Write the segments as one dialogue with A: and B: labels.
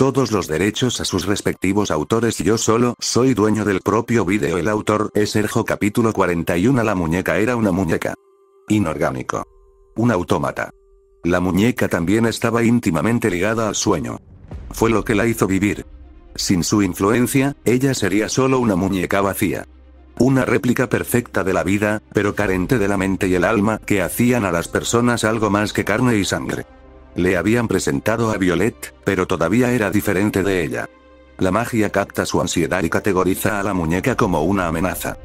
A: todos los derechos a sus respectivos autores. Yo solo soy dueño del propio vídeo. El autor es Sergio. Capítulo 41. La muñeca era una muñeca inorgánico. Un autómata. La muñeca también estaba íntimamente ligada al sueño. Fue lo que la hizo vivir. Sin su influencia, ella sería solo una muñeca vacía. Una réplica perfecta de la vida, pero carente de la mente y el alma que hacían a las personas algo más que carne y sangre. Le habían presentado a Violet, pero todavía era diferente de ella. La magia capta su ansiedad y categoriza a la muñeca como una amenaza.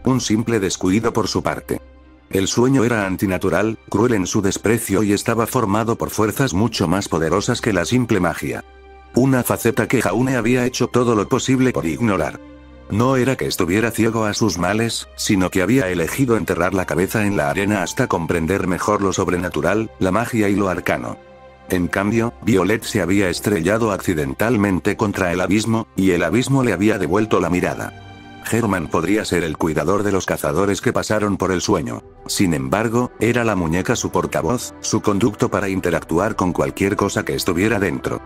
A: Un simple descuido por su parte. El sueño era antinatural, cruel en su desprecio y estaba formado por fuerzas mucho más poderosas que la simple magia. Una faceta que Jaune había hecho todo lo posible por ignorar. No era que estuviera ciego a sus males, sino que había elegido enterrar la cabeza en la arena hasta comprender mejor lo sobrenatural, la magia y lo arcano. En cambio, Violet se había estrellado accidentalmente contra el abismo, y el abismo le había devuelto la mirada. Herman podría ser el cuidador de los cazadores que pasaron por el sueño. Sin embargo, era la muñeca su portavoz, su conducto para interactuar con cualquier cosa que estuviera dentro.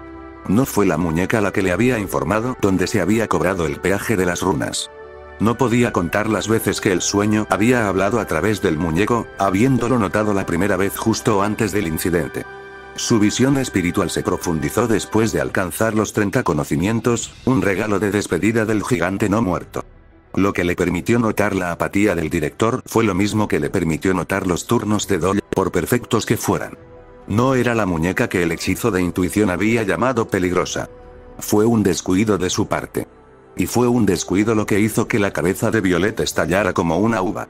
A: No fue la muñeca la que le había informado dónde se había cobrado el peaje de las runas. No podía contar las veces que el sueño había hablado a través del muñeco, habiéndolo notado la primera vez justo antes del incidente. Su visión espiritual se profundizó después de alcanzar los 30 conocimientos, un regalo de despedida del gigante no muerto. Lo que le permitió notar la apatía del director fue lo mismo que le permitió notar los turnos de Doyle, por perfectos que fueran. No era la muñeca que el hechizo de intuición había llamado peligrosa. Fue un descuido de su parte. Y fue un descuido lo que hizo que la cabeza de Violet estallara como una uva.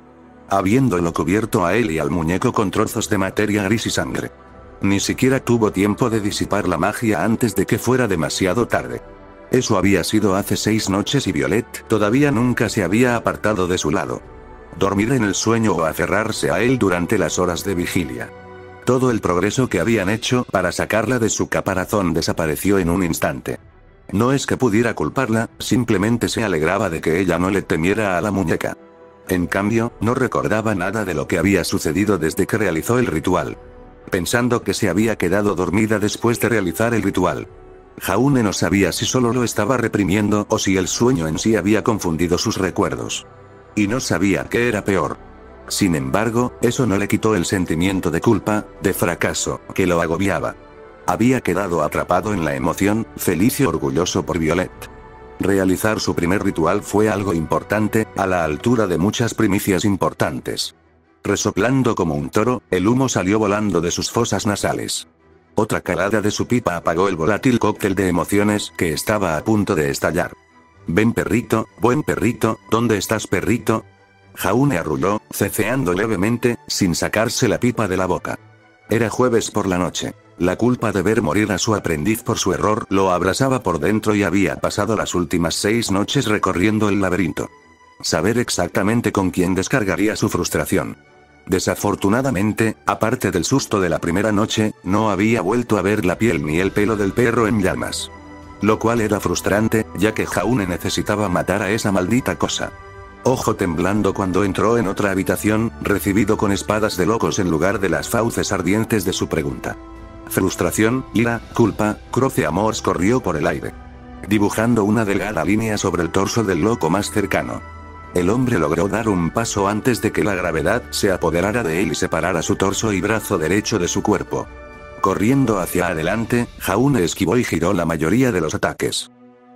A: Habiéndolo cubierto a él y al muñeco con trozos de materia gris y sangre. Ni siquiera tuvo tiempo de disipar la magia antes de que fuera demasiado tarde. Eso había sido hace 6 noches y Violet todavía nunca se había apartado de su lado. Dormir en el sueño o aferrarse a él durante las horas de vigilia. Todo el progreso que habían hecho para sacarla de su caparazón desapareció en un instante. No es que pudiera culparla, simplemente se alegraba de que ella no le temiera a la muñeca. En cambio, no recordaba nada de lo que había sucedido desde que realizó el ritual. Pensando que se había quedado dormida después de realizar el ritual. Jaune no sabía si solo lo estaba reprimiendo o si el sueño en sí había confundido sus recuerdos. Y no sabía qué era peor. Sin embargo, eso no le quitó el sentimiento de culpa, de fracaso, que lo agobiaba. Había quedado atrapado en la emoción, feliz y orgulloso por Violet. Realizar su primer ritual fue algo importante, a la altura de muchas primicias importantes. Resoplando como un toro, el humo salió volando de sus fosas nasales. Otra calada de su pipa apagó el volátil cóctel de emociones que estaba a punto de estallar. «Ven perrito, buen perrito, ¿dónde estás perrito?». Jaune arrulló, ceceando levemente, sin sacarse la pipa de la boca. Era jueves por la noche. La culpa de ver morir a su aprendiz por su error lo abrasaba por dentro y había pasado las últimas 6 noches recorriendo el laberinto. Saber exactamente con quién descargaría su frustración. Desafortunadamente, aparte del susto de la primera noche, no había vuelto a ver la piel ni el pelo del perro en llamas. Lo cual era frustrante, ya que Jaune necesitaba matar a esa maldita cosa. Ojo temblando cuando entró en otra habitación, recibido con espadas de locos en lugar de las fauces ardientes de su pregunta. Frustración, ira, culpa, croce amors corrió por el aire. Dibujando una delgada línea sobre el torso del loco más cercano. El hombre logró dar un paso antes de que la gravedad se apoderara de él y separara su torso y brazo derecho de su cuerpo. Corriendo hacia adelante, Jaune esquivó y giró la mayoría de los ataques.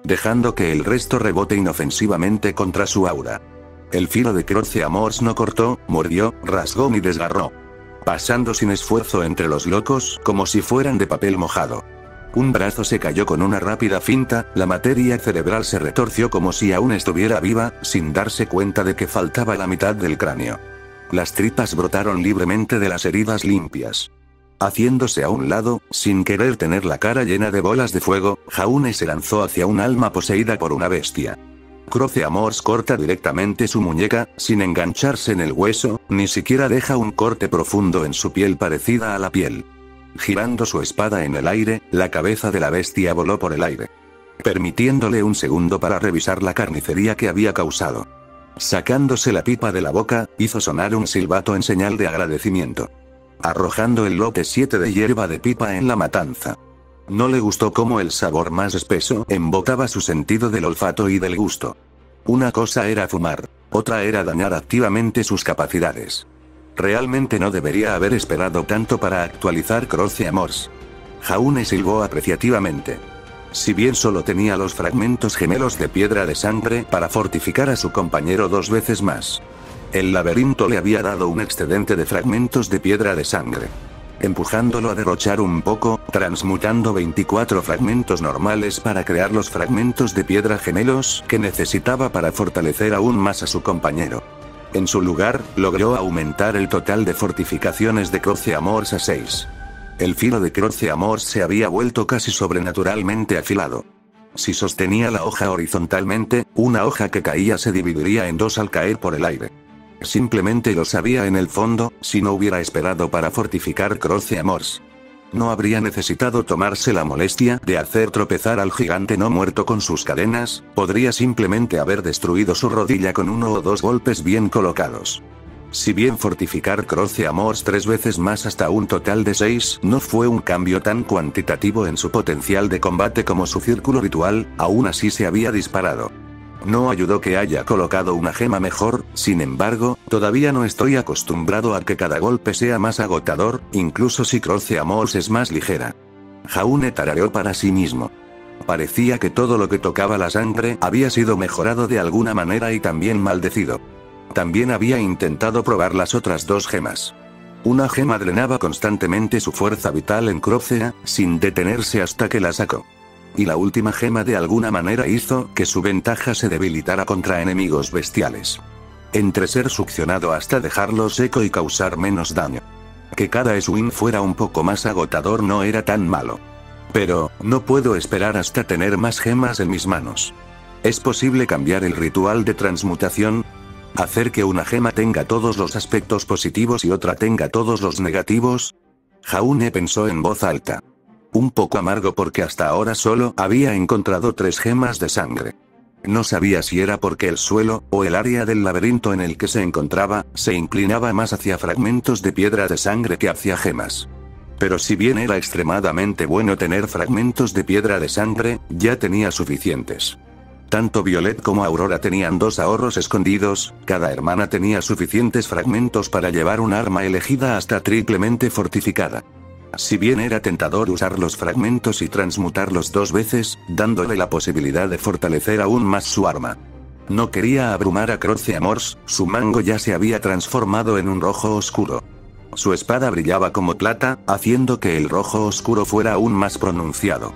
A: Dejando que el resto rebote inofensivamente contra su aura. El filo de Croce Amors no cortó, mordió, rasgó ni desgarró. Pasando sin esfuerzo entre los locos como si fueran de papel mojado. Un brazo se cayó con una rápida finta, la materia cerebral se retorció como si aún estuviera viva, sin darse cuenta de que faltaba la mitad del cráneo. Las tripas brotaron libremente de las heridas limpias. Haciéndose a un lado, sin querer tener la cara llena de bolas de fuego, Jaune se lanzó hacia un alma poseída por una bestia. Croce Amors corta directamente su muñeca, sin engancharse en el hueso, ni siquiera deja un corte profundo en su piel parecida a la piel. Girando su espada en el aire, la cabeza de la bestia voló por el aire. Permitiéndole un segundo para revisar la carnicería que había causado. Sacándose la pipa de la boca, hizo sonar un silbato en señal de agradecimiento. Arrojando el lote 7 de hierba de pipa en la matanza. No le gustó cómo el sabor más espeso embotaba su sentido del olfato y del gusto. Una cosa era fumar, otra era dañar activamente sus capacidades. Realmente no debería haber esperado tanto para actualizar Croce Amors. Jaune silbó apreciativamente. Si bien solo tenía los fragmentos gemelos de piedra de sangre para fortificar a su compañero 2 veces más. El laberinto le había dado un excedente de fragmentos de piedra de sangre. Empujándolo a derrochar un poco, transmutando 24 fragmentos normales para crear los fragmentos de piedra gemelos que necesitaba para fortalecer aún más a su compañero. En su lugar, logró aumentar el total de fortificaciones de Croce Amors a 6. El filo de Croce Amors se había vuelto casi sobrenaturalmente afilado. Si sostenía la hoja horizontalmente, una hoja que caía se dividiría en 2 al caer por el aire. Simplemente lo sabía en el fondo, si no hubiera esperado para fortificar Croce Amors. No habría necesitado tomarse la molestia de hacer tropezar al gigante no muerto con sus cadenas, podría simplemente haber destruido su rodilla con 1 o 2 golpes bien colocados. Si bien fortificar Croce Amors 3 veces más hasta un total de 6 no fue un cambio tan cuantitativo en su potencial de combate como su círculo ritual, aún así se había disparado. No ayudó que haya colocado una gema mejor, sin embargo, todavía no estoy acostumbrado a que cada golpe sea más agotador, incluso si Croce Amors es más ligera. Jaune tarareó para sí mismo. Parecía que todo lo que tocaba la sangre había sido mejorado de alguna manera y también maldecido. También había intentado probar las otras 2 gemas. Una gema drenaba constantemente su fuerza vital en Crocea, sin detenerse hasta que la sacó. Y la última gema de alguna manera hizo que su ventaja se debilitara contra enemigos bestiales. Entre ser succionado hasta dejarlo seco y causar menos daño. Que cada swing fuera un poco más agotador no era tan malo. Pero, no puedo esperar hasta tener más gemas en mis manos. ¿Es posible cambiar el ritual de transmutación? ¿Hacer que una gema tenga todos los aspectos positivos y otra tenga todos los negativos? Jaune pensó en voz alta. Un poco amargo porque hasta ahora solo había encontrado 3 gemas de sangre. No sabía si era porque el suelo, o el área del laberinto en el que se encontraba, se inclinaba más hacia fragmentos de piedra de sangre que hacia gemas. Pero si bien era extremadamente bueno tener fragmentos de piedra de sangre, ya tenía suficientes. Tanto Violet como Aurora tenían 2 ahorros escondidos, cada hermana tenía suficientes fragmentos para llevar un arma elegida hasta triplemente fortificada. Si bien era tentador usar los fragmentos y transmutarlos 2 veces, dándole la posibilidad de fortalecer aún más su arma. No quería abrumar a Croce Amors, su mango ya se había transformado en un rojo oscuro. Su espada brillaba como plata, haciendo que el rojo oscuro fuera aún más pronunciado.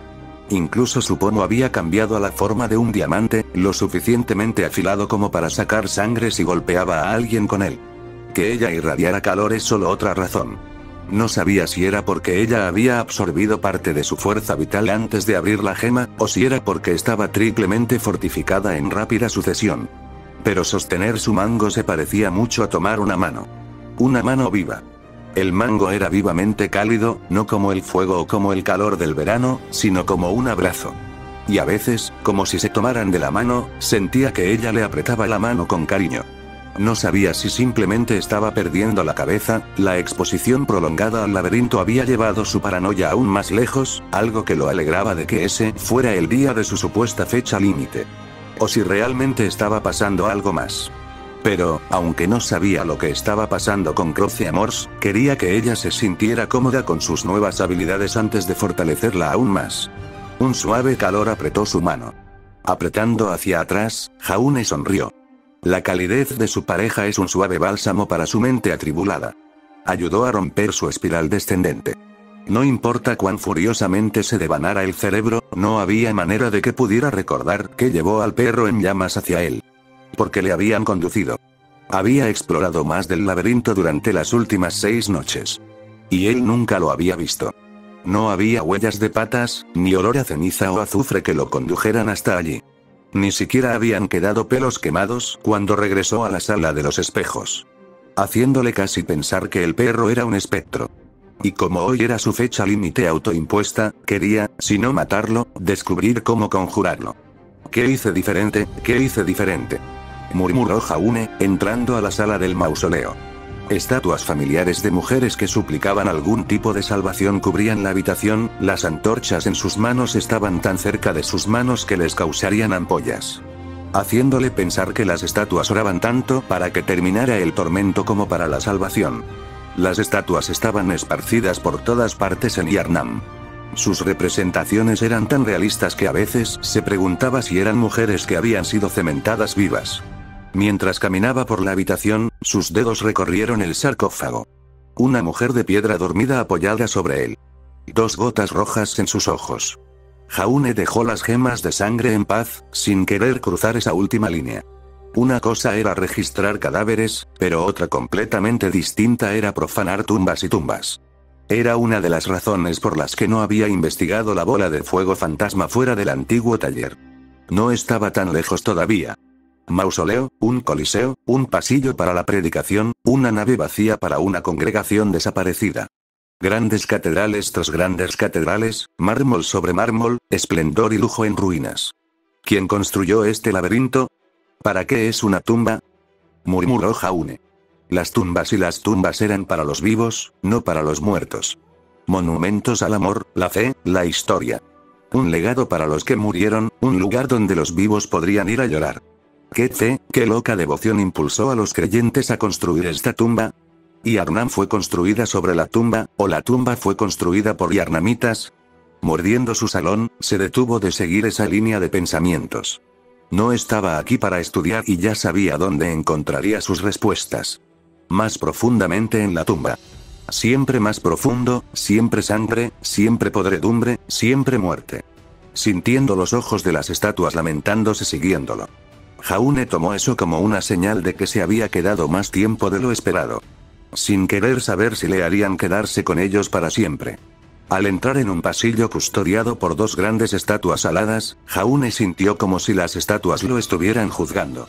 A: Incluso su pomo había cambiado a la forma de un diamante, lo suficientemente afilado como para sacar sangre si golpeaba a alguien con él. Que ella irradiara calor es solo otra razón. No sabía si era porque ella había absorbido parte de su fuerza vital antes de abrir la gema, o si era porque estaba triplemente fortificada en rápida sucesión. Pero sostener su mango se parecía mucho a tomar una mano. Una mano viva. El mango era vivamente cálido, no como el fuego o como el calor del verano, sino como un abrazo. Y a veces, como si se tomaran de la mano, sentía que ella le apretaba la mano con cariño. No sabía si simplemente estaba perdiendo la cabeza, la exposición prolongada al laberinto había llevado su paranoia aún más lejos, algo que lo alegraba de que ese fuera el día de su supuesta fecha límite. O si realmente estaba pasando algo más. Pero, aunque no sabía lo que estaba pasando con Croce Amors, quería que ella se sintiera cómoda con sus nuevas habilidades antes de fortalecerla aún más. Un suave calor apretó su mano. Apretando hacia atrás, Jaune sonrió. La calidez de su pareja es un suave bálsamo para su mente atribulada. Ayudó a romper su espiral descendente. No importa cuán furiosamente se devanara el cerebro, no había manera de que pudiera recordar que llevó al perro en llamas hacia él. Porque le habían conducido. Había explorado más del laberinto durante las últimas 6 noches. Y él nunca lo había visto. No había huellas de patas, ni olor a ceniza o azufre que lo condujeran hasta allí. Ni siquiera habían quedado pelos quemados cuando regresó a la sala de los espejos. Haciéndole casi pensar que el perro era un espectro. Y como hoy era su fecha límite autoimpuesta, quería, si no matarlo, descubrir cómo conjurarlo. ¿Qué hice diferente? ¿Qué hice diferente? Murmuró Jaune, entrando a la sala del mausoleo. Estatuas familiares de mujeres que suplicaban algún tipo de salvación cubrían la habitación, las antorchas en sus manos estaban tan cerca de sus manos que les causarían ampollas, haciéndole pensar que las estatuas oraban tanto para que terminara el tormento como para la salvación. Las estatuas estaban esparcidas por todas partes en Yharnam. Sus representaciones eran tan realistas que a veces se preguntaba si eran mujeres que habían sido cementadas vivas. Mientras caminaba por la habitación, sus dedos recorrieron el sarcófago. Una mujer de piedra dormida apoyada sobre él. 2 gotas rojas en sus ojos. Jaune dejó las gemas de sangre en paz, sin querer cruzar esa última línea. Una cosa era registrar cadáveres, pero otra completamente distinta era profanar tumbas y tumbas. Era una de las razones por las que no había investigado la bola de fuego fantasma fuera del antiguo taller. No estaba tan lejos todavía. Mausoleo, un coliseo, un pasillo para la predicación, una nave vacía para una congregación desaparecida. Grandes catedrales tras grandes catedrales, mármol sobre mármol, esplendor y lujo en ruinas. ¿Quién construyó este laberinto? ¿Para qué es una tumba?, murmuró Jaune. Las tumbas eran para los vivos, no para los muertos. Monumentos al amor, la fe, la historia. Un legado para los que murieron, un lugar donde los vivos podrían ir a llorar. ¿Qué fe, qué loca devoción impulsó a los creyentes a construir esta tumba? ¿Yharnam fue construida sobre la tumba, o la tumba fue construida por yharnamitas? Mordiendo su salón, se detuvo de seguir esa línea de pensamientos. No estaba aquí para estudiar y ya sabía dónde encontraría sus respuestas. Más profundamente en la tumba. Siempre más profundo, siempre sangre, siempre podredumbre, siempre muerte. Sintiendo los ojos de las estatuas lamentándose siguiéndolo. Jaune tomó eso como una señal de que se había quedado más tiempo de lo esperado. Sin querer saber si le harían quedarse con ellos para siempre. Al entrar en un pasillo custodiado por 2 grandes estatuas aladas, Jaune sintió como si las estatuas lo estuvieran juzgando.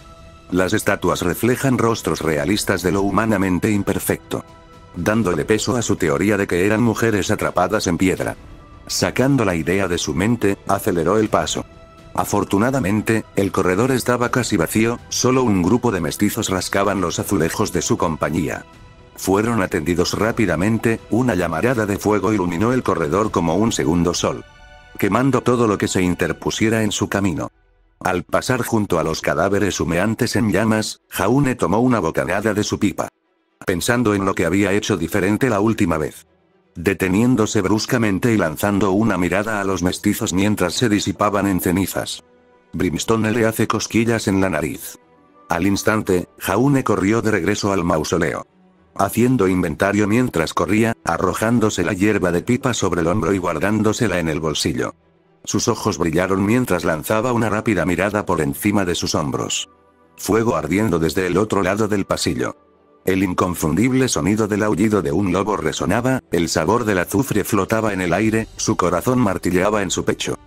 A: Las estatuas reflejan rostros realistas de lo humanamente imperfecto. Dándole peso a su teoría de que eran mujeres atrapadas en piedra. Sacando la idea de su mente, aceleró el paso. Afortunadamente, el corredor estaba casi vacío, solo un grupo de mestizos rascaban los azulejos de su compañía. Fueron atendidos rápidamente, una llamarada de fuego iluminó el corredor como un segundo sol. Quemando todo lo que se interpusiera en su camino. Al pasar junto a los cadáveres humeantes en llamas, Jaune tomó una bocanada de su pipa. Pensando en lo que había hecho diferente la última vez. Deteniéndose bruscamente y lanzando una mirada a los mestizos mientras se disipaban en cenizas. Brimstone le hace cosquillas en la nariz. Al instante, Jaune corrió de regreso al mausoleo. Haciendo inventario mientras corría, arrojándose la hierba de pipa sobre el hombro y guardándosela en el bolsillo. Sus ojos brillaron mientras lanzaba una rápida mirada por encima de sus hombros. Fuego ardiendo desde el otro lado del pasillo. El inconfundible sonido del aullido de un lobo resonaba, el sabor del azufre flotaba en el aire, su corazón martilleaba en su pecho.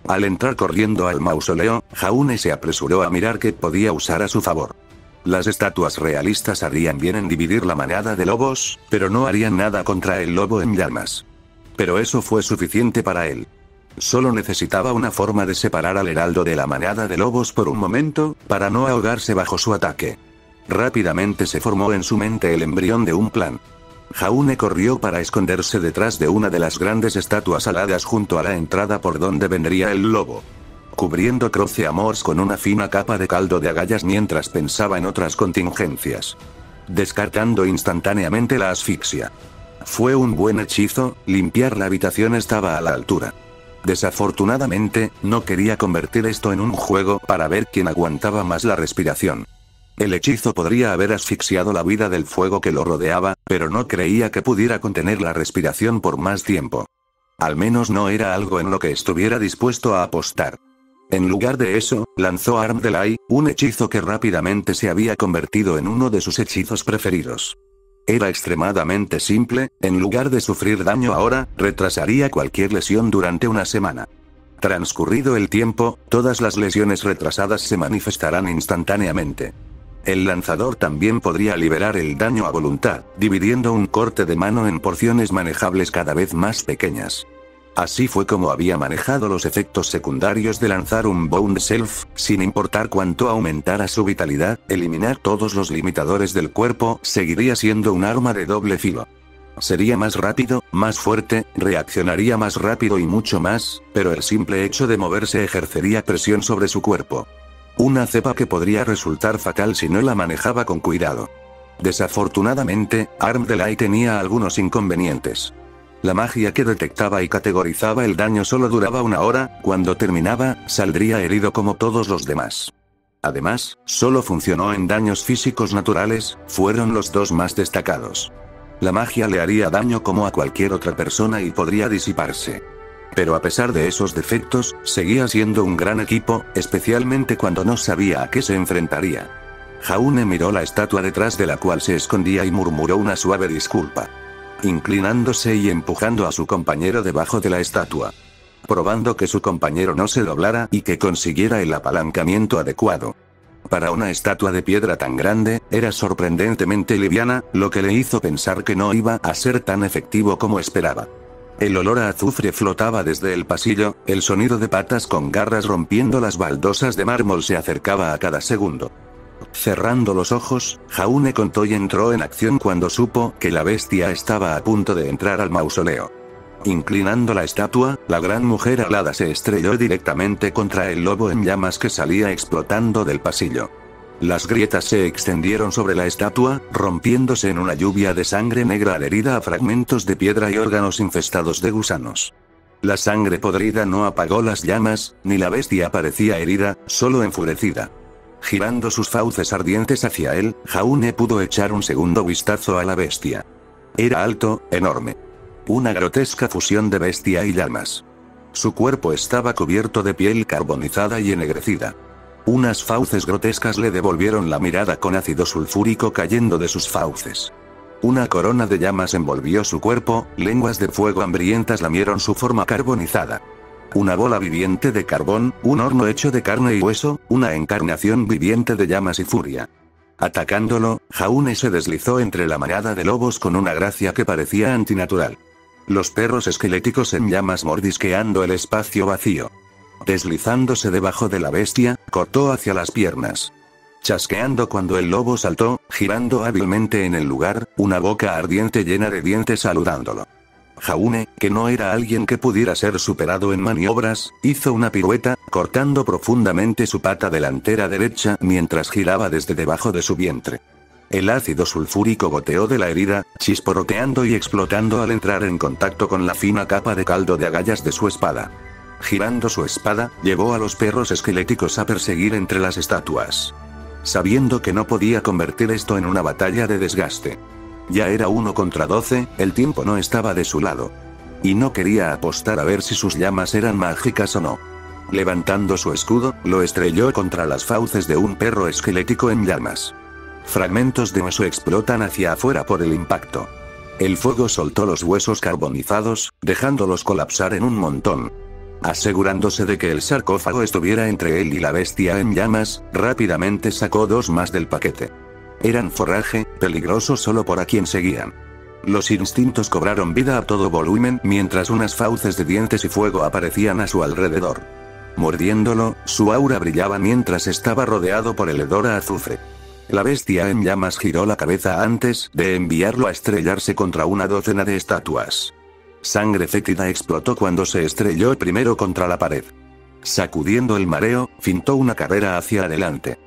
A: Al entrar corriendo al mausoleo, Jaune se apresuró a mirar qué podía usar a su favor. Las estatuas realistas harían bien en dividir la manada de lobos, pero no harían nada contra el lobo en llamas. Pero eso fue suficiente para él. Solo necesitaba una forma de separar al heraldo de la manada de lobos por un momento, para no ahogarse bajo su ataque. Rápidamente se formó en su mente el embrión de un plan. Jaune corrió para esconderse detrás de una de las grandes estatuas aladas junto a la entrada por donde vendría el lobo. Cubriendo Croce Amors con una fina capa de caldo de agallas mientras pensaba en otras contingencias. Descartando instantáneamente la asfixia. Fue un buen hechizo, limpiar la habitación estaba a la altura. Desafortunadamente, no quería convertir esto en un juego para ver quién aguantaba más la respiración. El hechizo podría haber asfixiado la vida del fuego que lo rodeaba, pero no creía que pudiera contener la respiración por más tiempo. Al menos no era algo en lo que estuviera dispuesto a apostar. En lugar de eso, lanzó Arm Delay, un hechizo que rápidamente se había convertido en uno de sus hechizos preferidos. Era extremadamente simple, en lugar de sufrir daño ahora, retrasaría cualquier lesión durante una semana. Transcurrido el tiempo, todas las lesiones retrasadas se manifestarán instantáneamente. El lanzador también podría liberar el daño a voluntad, dividiendo un corte de mano en porciones manejables cada vez más pequeñas. Así fue como había manejado los efectos secundarios de lanzar un Bound Self, sin importar cuánto aumentara su vitalidad, eliminar todos los limitadores del cuerpo, seguiría siendo un arma de doble filo. Sería más rápido, más fuerte, reaccionaría más rápido y mucho más, pero el simple hecho de moverse ejercería presión sobre su cuerpo. Una cepa que podría resultar fatal si no la manejaba con cuidado. Desafortunadamente, Armadillo tenía algunos inconvenientes. La magia que detectaba y categorizaba el daño solo duraba una hora, cuando terminaba, saldría herido como todos los demás. Además, solo funcionó en daños físicos naturales, fueron los dos más destacados. La magia le haría daño como a cualquier otra persona y podría disiparse. Pero a pesar de esos defectos, seguía siendo un gran equipo, especialmente cuando no sabía a qué se enfrentaría. Jaune miró la estatua detrás de la cual se escondía y murmuró una suave disculpa. Inclinándose y empujando a su compañero debajo de la estatua. Probando que su compañero no se doblara y que consiguiera el apalancamiento adecuado. Para una estatua de piedra tan grande, era sorprendentemente liviana, lo que le hizo pensar que no iba a ser tan efectivo como esperaba. El olor a azufre flotaba desde el pasillo, el sonido de patas con garras rompiendo las baldosas de mármol se acercaba a cada segundo. Cerrando los ojos, Jaune contó y entró en acción cuando supo que la bestia estaba a punto de entrar al mausoleo. Inclinando la estatua, la gran mujer alada se estrelló directamente contra el lobo en llamas que salía explotando del pasillo. Las grietas se extendieron sobre la estatua, rompiéndose en una lluvia de sangre negra adherida a fragmentos de piedra y órganos infestados de gusanos. La sangre podrida no apagó las llamas, ni la bestia parecía herida, solo enfurecida. Girando sus fauces ardientes hacia él, Jaune pudo echar un segundo vistazo a la bestia. Era alto, enorme. Una grotesca fusión de bestia y llamas. Su cuerpo estaba cubierto de piel carbonizada y ennegrecida. Unas fauces grotescas le devolvieron la mirada con ácido sulfúrico cayendo de sus fauces. Una corona de llamas envolvió su cuerpo, lenguas de fuego hambrientas lamieron su forma carbonizada. Una bola viviente de carbón, un horno hecho de carne y hueso, una encarnación viviente de llamas y furia. Atacándolo, Jaune se deslizó entre la manada de lobos con una gracia que parecía antinatural. Los perros esqueléticos en llamas mordisqueando el espacio vacío. Deslizándose debajo de la bestia, cortó hacia las piernas. Chasqueando cuando el lobo saltó, girando hábilmente en el lugar, una boca ardiente llena de dientes saludándolo. Jaune, que no era alguien que pudiera ser superado en maniobras, hizo una pirueta, cortando profundamente su pata delantera derecha mientras giraba desde debajo de su vientre. El ácido sulfúrico goteó de la herida, chisporroteando y explotando al entrar en contacto con la fina capa de caldo de agallas de su espada. Girando su espada, llevó a los perros esqueléticos a perseguir entre las estatuas. Sabiendo que no podía convertir esto en una batalla de desgaste. Ya era 1 contra 12, el tiempo no estaba de su lado. Y no quería apostar a ver si sus llamas eran mágicas o no. Levantando su escudo, lo estrelló contra las fauces de un perro esquelético en llamas. Fragmentos de hueso explotan hacia afuera por el impacto. El fuego soltó los huesos carbonizados, dejándolos colapsar en un montón. Asegurándose de que el sarcófago estuviera entre él y la bestia en llamas, rápidamente sacó 2 más del paquete. Eran forraje, peligroso solo por a quien seguían. Los instintos cobraron vida a todo volumen mientras unas fauces de dientes y fuego aparecían a su alrededor. Mordiéndolo, su aura brillaba mientras estaba rodeado por el hedor a azufre. La bestia en llamas giró la cabeza antes de enviarlo a estrellarse contra una docena de estatuas. Sangre fétida explotó cuando se estrelló primero contra la pared. Sacudiendo el mareo, fintó una carrera hacia adelante.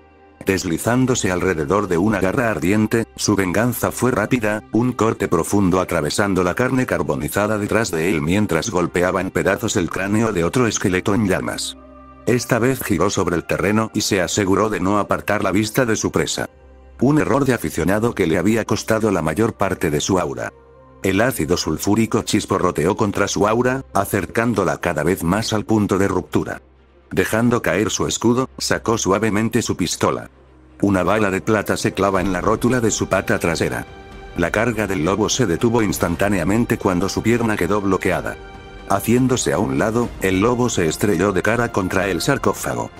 A: Deslizándose alrededor de una garra ardiente, su venganza fue rápida, un corte profundo atravesando la carne carbonizada detrás de él mientras golpeaba en pedazos el cráneo de otro esqueleto en llamas. Esta vez giró sobre el terreno y se aseguró de no apartar la vista de su presa. Un error de aficionado que le había costado la mayor parte de su aura. El ácido sulfúrico chisporroteó contra su aura, acercándola cada vez más al punto de ruptura. Dejando caer su escudo, sacó suavemente su pistola. Una bala de plata se clava en la rótula de su pata trasera. La carga del lobo se detuvo instantáneamente cuando su pierna quedó bloqueada. Haciéndose a un lado, el lobo se estrelló de cara contra el sarcófago.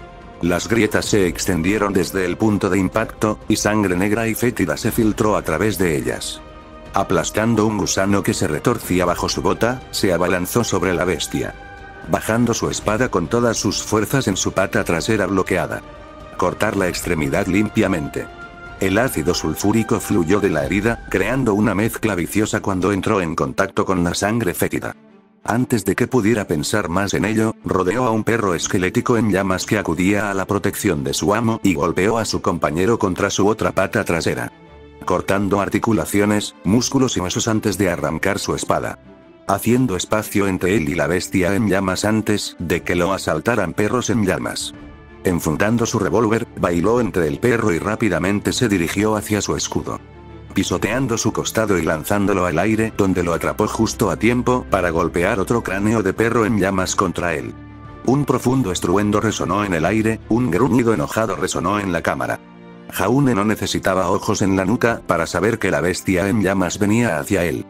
A: Las grietas se extendieron desde el punto de impacto, y sangre negra y fétida se filtró a través de ellas. Aplastando un gusano que se retorcía bajo su bota, se abalanzó sobre la bestia. Bajando su espada con todas sus fuerzas en su pata trasera bloqueada. Cortar la extremidad limpiamente. El ácido sulfúrico fluyó de la herida, creando una mezcla viciosa cuando entró en contacto con la sangre fétida. Antes de que pudiera pensar más en ello, rodeó a un perro esquelético en llamas que acudía a la protección de su amo y golpeó a su compañero contra su otra pata trasera. Cortando articulaciones, músculos y huesos antes de arrancar su espada. Haciendo espacio entre él y la bestia en llamas antes de que lo asaltaran perros en llamas. Enfundando su revólver, bailó entre el perro y rápidamente se dirigió hacia su escudo. Pisoteando su costado y lanzándolo al aire, donde lo atrapó justo a tiempo para golpear otro cráneo de perro en llamas contra él. Un profundo estruendo resonó en el aire, un gruñido enojado resonó en la cámara. Jaune no necesitaba ojos en la nuca para saber que la bestia en llamas venía hacia él.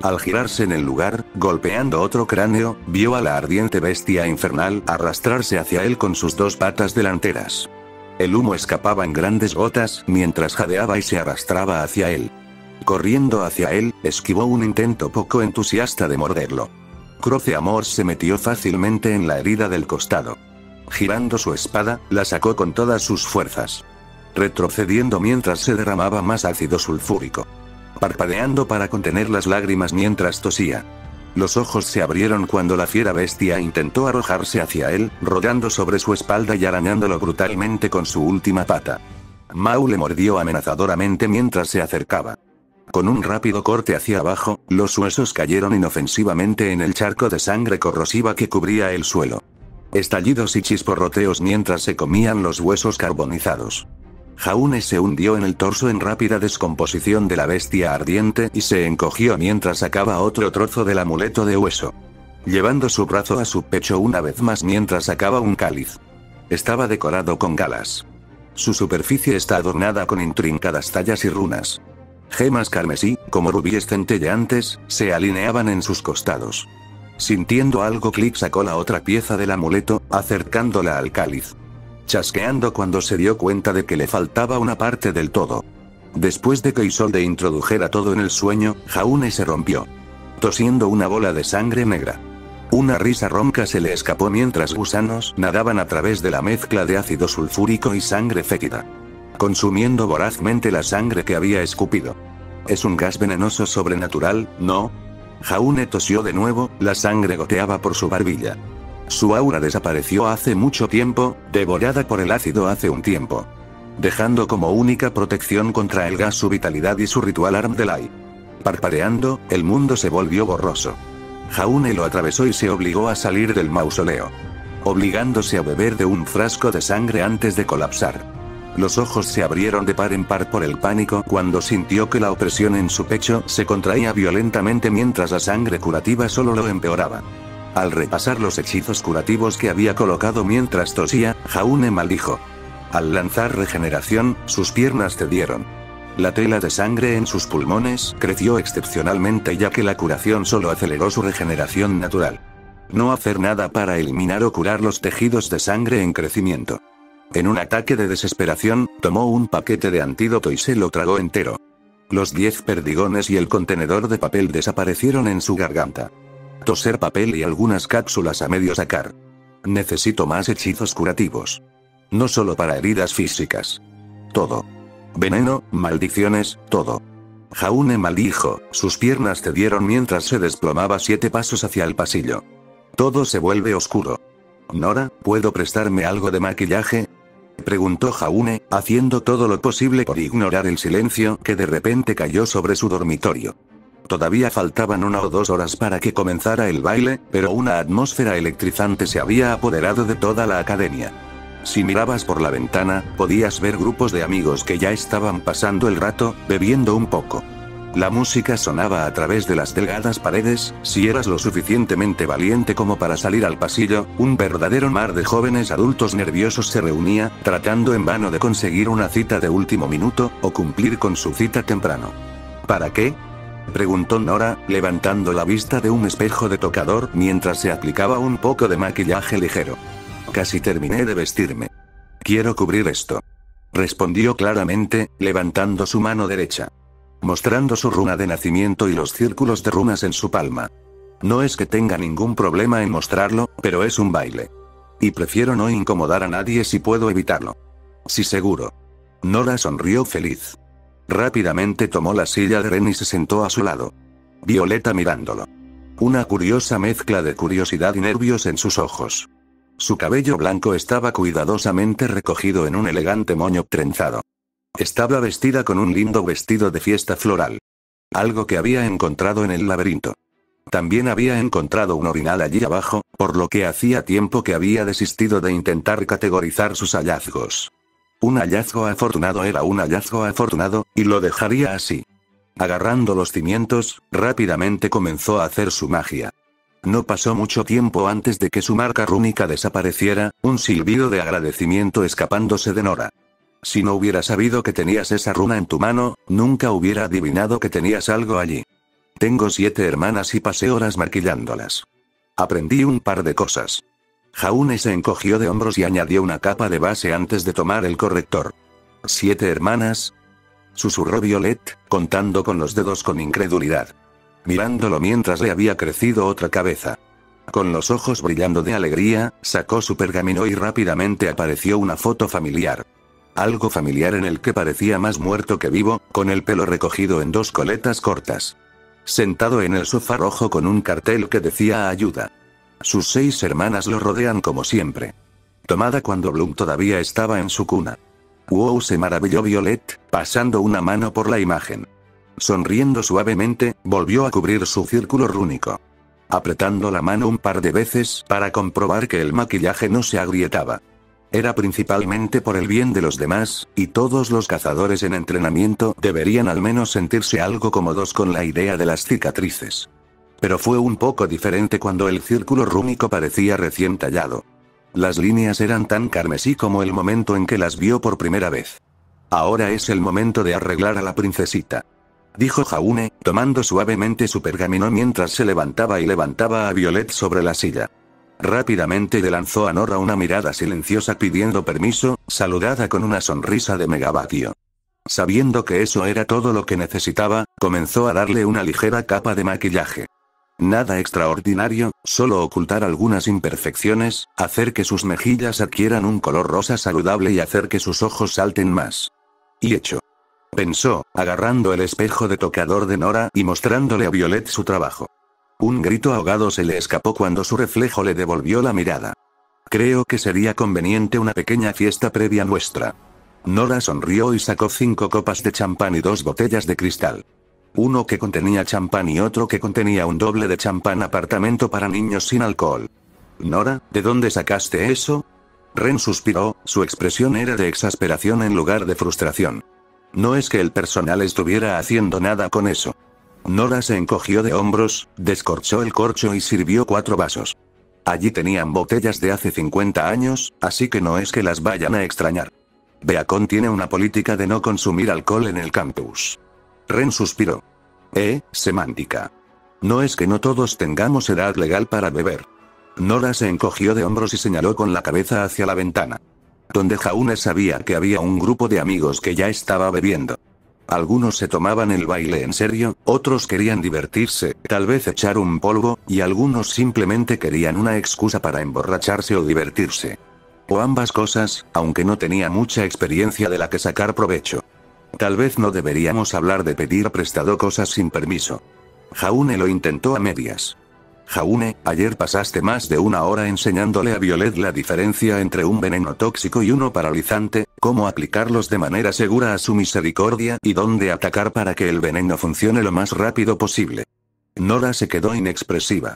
A: Al girarse en el lugar, golpeando otro cráneo, vio a la ardiente bestia infernal arrastrarse hacia él con sus dos patas delanteras. El humo escapaba en grandes gotas mientras jadeaba y se arrastraba hacia él. Corriendo hacia él, esquivó un intento poco entusiasta de morderlo. Croce Amor se metió fácilmente en la herida del costado. Girando su espada, la sacó con todas sus fuerzas. Retrocediendo mientras se derramaba más ácido sulfúrico. Parpadeando para contener las lágrimas mientras tosía. Los ojos se abrieron cuando la fiera bestia intentó arrojarse hacia él, rodando sobre su espalda y arañándolo brutalmente con su última pata. Mau le mordió amenazadoramente mientras se acercaba. Con un rápido corte hacia abajo, los huesos cayeron inofensivamente en el charco de sangre corrosiva que cubría el suelo. Estallidos y chisporroteos mientras se comían los huesos carbonizados. Jaune se hundió en el torso en rápida descomposición de la bestia ardiente y se encogió mientras sacaba otro trozo del amuleto de hueso. Llevando su brazo a su pecho una vez más mientras sacaba un cáliz. Estaba decorado con galas. Su superficie está adornada con intrincadas tallas y runas. Gemas carmesí, como rubíes centelleantes, se alineaban en sus costados. Sintiendo algo clic sacó la otra pieza del amuleto, acercándola al cáliz. Chasqueando cuando se dio cuenta de que le faltaba una parte del todo. Después de que Isolde introdujera todo en el sueño, Jaune se rompió. Tosiendo una bola de sangre negra. Una risa ronca se le escapó mientras gusanos nadaban a través de la mezcla de ácido sulfúrico y sangre fétida. Consumiendo vorazmente la sangre que había escupido. Es un gas venenoso sobrenatural, ¿no? Jaune tosió de nuevo, la sangre goteaba por su barbilla. Su aura desapareció hace mucho tiempo, devorada por el ácido hace un tiempo. Dejando como única protección contra el gas su vitalidad y su ritual Armdelay. Parpadeando, el mundo se volvió borroso. Jaune lo atravesó y se obligó a salir del mausoleo. Obligándose a beber de un frasco de sangre antes de colapsar. Los ojos se abrieron de par en par por el pánico cuando sintió que la opresión en su pecho se contraía violentamente mientras la sangre curativa solo lo empeoraba. Al repasar los hechizos curativos que había colocado mientras tosía, Jaune maldijo. Al lanzar regeneración, sus piernas cedieron. La tela de sangre en sus pulmones creció excepcionalmente ya que la curación solo aceleró su regeneración natural. No hacer nada para eliminar o curar los tejidos de sangre en crecimiento. En un ataque de desesperación, tomó un paquete de antídoto y se lo tragó entero. Los 10 perdigones y el contenedor de papel desaparecieron en su garganta. Toser papel y algunas cápsulas a medio sacar. Necesito más hechizos curativos. No solo para heridas físicas. Todo. Veneno, maldiciones, todo. Jaune maldijo, sus piernas cedieron mientras se desplomaba 7 pasos hacia el pasillo. Todo se vuelve oscuro. Nora, ¿puedo prestarme algo de maquillaje? Preguntó Jaune, haciendo todo lo posible por ignorar el silencio que de repente cayó sobre su dormitorio. Todavía faltaban 1 o 2 horas para que comenzara el baile, pero una atmósfera electrizante se había apoderado de toda la academia. Si mirabas por la ventana, podías ver grupos de amigos que ya estaban pasando el rato, bebiendo un poco. La música sonaba a través de las delgadas paredes, si eras lo suficientemente valiente como para salir al pasillo, un verdadero mar de jóvenes adultos nerviosos se reunía, tratando en vano de conseguir una cita de último minuto, o cumplir con su cita temprano. ¿Para qué?, preguntó Nora, levantando la vista de un espejo de tocador mientras se aplicaba un poco de maquillaje ligero. Casi terminé de vestirme. Quiero cubrir esto. Respondió claramente, levantando su mano derecha. mostrando su runa de nacimiento y los círculos de runas en su palma. No es que tenga ningún problema en mostrarlo, pero es un baile. Y prefiero no incomodar a nadie si puedo evitarlo. Sí, seguro. Nora sonrió feliz. Rápidamente tomó la silla de Ren y se sentó a su lado. Violeta mirándolo. Una curiosa mezcla de curiosidad y nervios en sus ojos. Su cabello blanco estaba cuidadosamente recogido en un elegante moño trenzado. Estaba vestida con un lindo vestido de fiesta floral. Algo que había encontrado en el laberinto. También había encontrado un orinal allí abajo, por lo que hacía tiempo que había desistido de intentar categorizar sus hallazgos. Un hallazgo afortunado era un hallazgo afortunado, y lo dejaría así. Agarrando los cimientos, rápidamente comenzó a hacer su magia. No pasó mucho tiempo antes de que su marca rúnica desapareciera, un silbido de agradecimiento escapándose de Nora. Si no hubiera sabido que tenías esa runa en tu mano, nunca hubiera adivinado que tenías algo allí. Tengo 7 hermanas y pasé horas maquillándolas. Aprendí un par de cosas. Jaune se encogió de hombros y añadió una capa de base antes de tomar el corrector. ¿7 hermanas? Susurró Violet, contando con los dedos con incredulidad. Mirándolo mientras le había crecido otra cabeza. Con los ojos brillando de alegría, sacó su pergamino y rápidamente apareció una foto familiar. Algo familiar en el que parecía más muerto que vivo, con el pelo recogido en 2 coletas cortas. Sentado en el sofá rojo con un cartel que decía ayuda. Sus 6 hermanas lo rodean como siempre. Tomada cuando Bloom todavía estaba en su cuna. ¡Wow!, se maravilló Violet, pasando una mano por la imagen. Sonriendo suavemente, volvió a cubrir su círculo rúnico. Apretando la mano un par de veces para comprobar que el maquillaje no se agrietaba. Era principalmente por el bien de los demás, y todos los cazadores en entrenamiento deberían al menos sentirse algo cómodos con la idea de las cicatrices. Pero fue un poco diferente cuando el círculo rúnico parecía recién tallado. Las líneas eran tan carmesí como el momento en que las vio por primera vez. Ahora es el momento de arreglar a la princesita. Dijo Jaune, tomando suavemente su pergamino mientras se levantaba y levantaba a Violet sobre la silla. Rápidamente le lanzó a Nora una mirada silenciosa pidiendo permiso, saludada con una sonrisa de megavatio. Sabiendo que eso era todo lo que necesitaba, comenzó a darle una ligera capa de maquillaje. Nada extraordinario, solo ocultar algunas imperfecciones, hacer que sus mejillas adquieran un color rosa saludable y hacer que sus ojos salten más. Y hecho. Pensó, agarrando el espejo de tocador de Nora y mostrándole a Violet su trabajo. Un grito ahogado se le escapó cuando su reflejo le devolvió la mirada. Creo que sería conveniente una pequeña fiesta previa nuestra. Nora sonrió y sacó 5 copas de champán y 2 botellas de cristal. Uno que contenía champán y otro que contenía un doble de champán. Apartamento para niños sin alcohol. Nora, ¿de dónde sacaste eso? Ren suspiró, su expresión era de exasperación en lugar de frustración. No es que el personal estuviera haciendo nada con eso. Nora se encogió de hombros, descorchó el corcho y sirvió 4 vasos. Allí tenían botellas de hace 50 años, así que no es que las vayan a extrañar. Beacon tiene una política de no consumir alcohol en el campus. Ren suspiró. Semántica. No es que no todos tengamos edad legal para beber. Nora se encogió de hombros y señaló con la cabeza hacia la ventana. Donde Jaune sabía que había un grupo de amigos que ya estaba bebiendo. Algunos se tomaban el baile en serio, otros querían divertirse, tal vez echar un polvo, y algunos simplemente querían una excusa para emborracharse o divertirse. O ambas cosas, aunque no tenía mucha experiencia de la que sacar provecho. Tal vez no deberíamos hablar de pedir prestado cosas sin permiso. Jaune lo intentó a medias. Jaune, ayer pasaste más de 1 hora enseñándole a Violet la diferencia entre un veneno tóxico y uno paralizante, cómo aplicarlos de manera segura a su misericordia y dónde atacar para que el veneno funcione lo más rápido posible. Nora se quedó inexpresiva.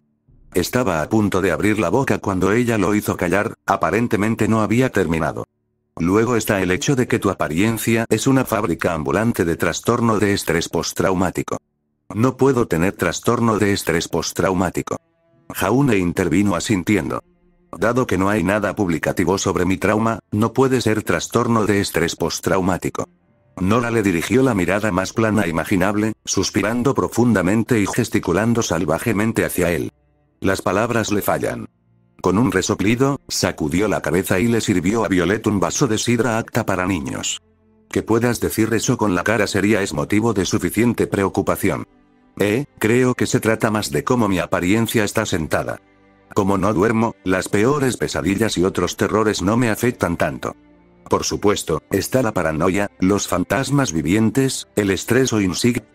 A: Estaba a punto de abrir la boca cuando ella lo hizo callar, aparentemente no había terminado. Luego está el hecho de que tu apariencia es una fábrica ambulante de trastorno de estrés postraumático. No puedo tener trastorno de estrés postraumático. Jaune intervino asintiendo. Dado que no hay nada publicativo sobre mi trauma, no puede ser trastorno de estrés postraumático. Nora le dirigió la mirada más plana imaginable, suspirando profundamente y gesticulando salvajemente hacia él. Las palabras le fallan. Con un resoplido, sacudió la cabeza y le sirvió a Violet un vaso de sidra apta para niños. Que puedas decir eso con la cara seria es motivo de suficiente preocupación. Creo que se trata más de cómo mi apariencia está sentada. Como no duermo, las peores pesadillas y otros terrores no me afectan tanto. Por supuesto, está la paranoia, los fantasmas vivientes, el estrés o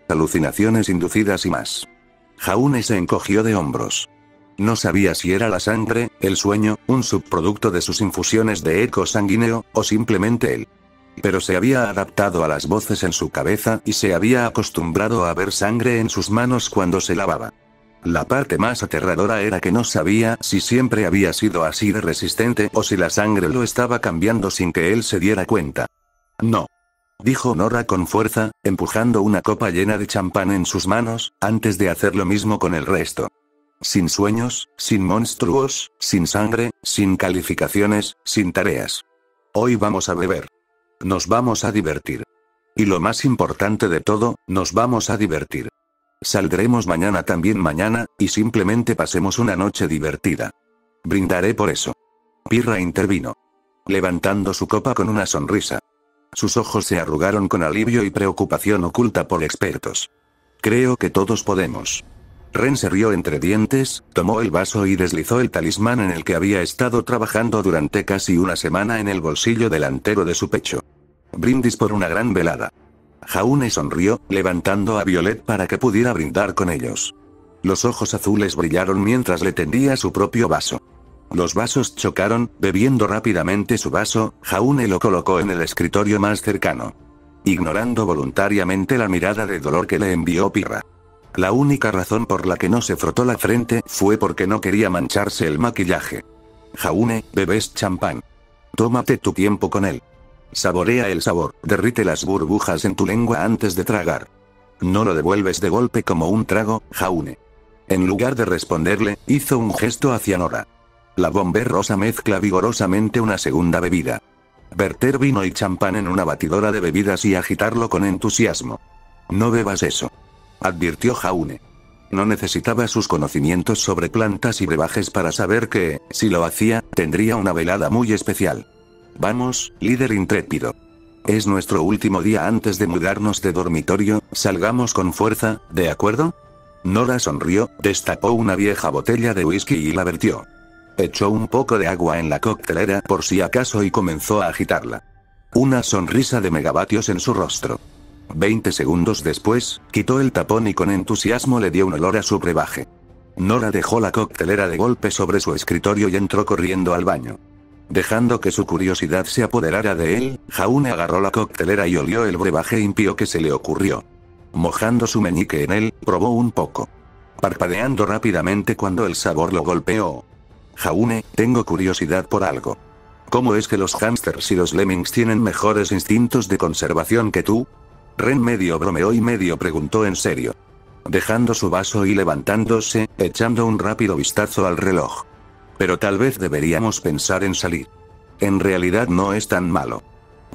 A: alucinaciones inducidas y más. Jaune se encogió de hombros. No sabía si era la sangre, el sueño, un subproducto de sus infusiones de eco sanguíneo, o simplemente él. Pero se había adaptado a las voces en su cabeza y se había acostumbrado a ver sangre en sus manos cuando se lavaba. La parte más aterradora era que no sabía si siempre había sido así de resistente o si la sangre lo estaba cambiando sin que él se diera cuenta. No. Dijo Nora con fuerza, empujando una copa llena de champán en sus manos, antes de hacer lo mismo con el resto. Sin sueños, sin monstruos, sin sangre, sin calificaciones, sin tareas. Hoy vamos a beber. Nos vamos a divertir. Y lo más importante de todo, nos vamos a divertir. Saldremos mañana también mañana, y simplemente pasemos una noche divertida. Brindaré por eso. Pirra intervino. Levantando su copa con una sonrisa. Sus ojos se arrugaron con alivio y preocupación oculta por expertos. Creo que todos podemos. Ren se rió entre dientes, tomó el vaso y deslizó el talismán en el que había estado trabajando durante casi una semana en el bolsillo delantero de su pecho. Brindis por una gran velada. Jaune sonrió, levantando a Violet para que pudiera brindar con ellos. Los ojos azules brillaron mientras le tendía su propio vaso. Los vasos chocaron, bebiendo rápidamente su vaso, Jaune lo colocó en el escritorio más cercano. Ignorando voluntariamente la mirada de dolor que le envió Pirra. La única razón por la que no se frotó la frente fue porque no quería mancharse el maquillaje. Jaune, bebes champán. Tómate tu tiempo con él. Saborea el sabor, derrite las burbujas en tu lengua antes de tragar. No lo devuelves de golpe como un trago, Jaune. En lugar de responderle, hizo un gesto hacia Nora. La bomber rosa mezcla vigorosamente una segunda bebida. Verter vino y champán en una batidora de bebidas y agitarlo con entusiasmo. No bebas eso. Advirtió Jaune. No necesitaba sus conocimientos sobre plantas y brebajes para saber que, si lo hacía, tendría una velada muy especial. Vamos, líder intrépido. Es nuestro último día antes de mudarnos de dormitorio, salgamos con fuerza, ¿de acuerdo? Nora sonrió, destapó una vieja botella de whisky y la vertió. Echó un poco de agua en la coctelera por si acaso y comenzó a agitarla. Una sonrisa de megavatios en su rostro. 20 segundos después, quitó el tapón y con entusiasmo le dio un olor a su brebaje. Nora dejó la coctelera de golpe sobre su escritorio y entró corriendo al baño. Dejando que su curiosidad se apoderara de él, Jaune agarró la coctelera y olió el brebaje impío que se le ocurrió. Mojando su meñique en él, probó un poco. Parpadeando rápidamente cuando el sabor lo golpeó. Jaune, tengo curiosidad por algo. ¿Cómo es que los hámsters y los lemmings tienen mejores instintos de conservación que tú? Ren medio bromeó y medio preguntó en serio. Dejando su vaso y levantándose, echando un rápido vistazo al reloj. Pero tal vez deberíamos pensar en salir. En realidad no es tan malo.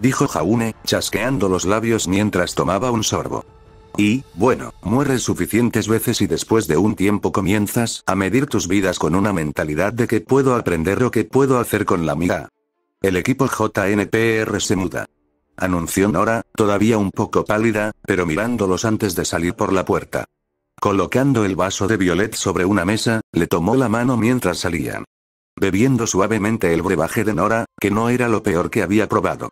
A: Dijo Jaune, chasqueando los labios mientras tomaba un sorbo. Y, bueno, mueres suficientes veces y después de un tiempo comienzas a medir tus vidas con una mentalidad de que puedo aprender o que puedo hacer con la mía. El equipo JNPR se muda. Anunció Nora, todavía un poco pálida, pero mirándolos antes de salir por la puerta. Colocando el vaso de Violet sobre una mesa, le tomó la mano mientras salían. Bebiendo suavemente el brebaje de Nora, que no era lo peor que había probado.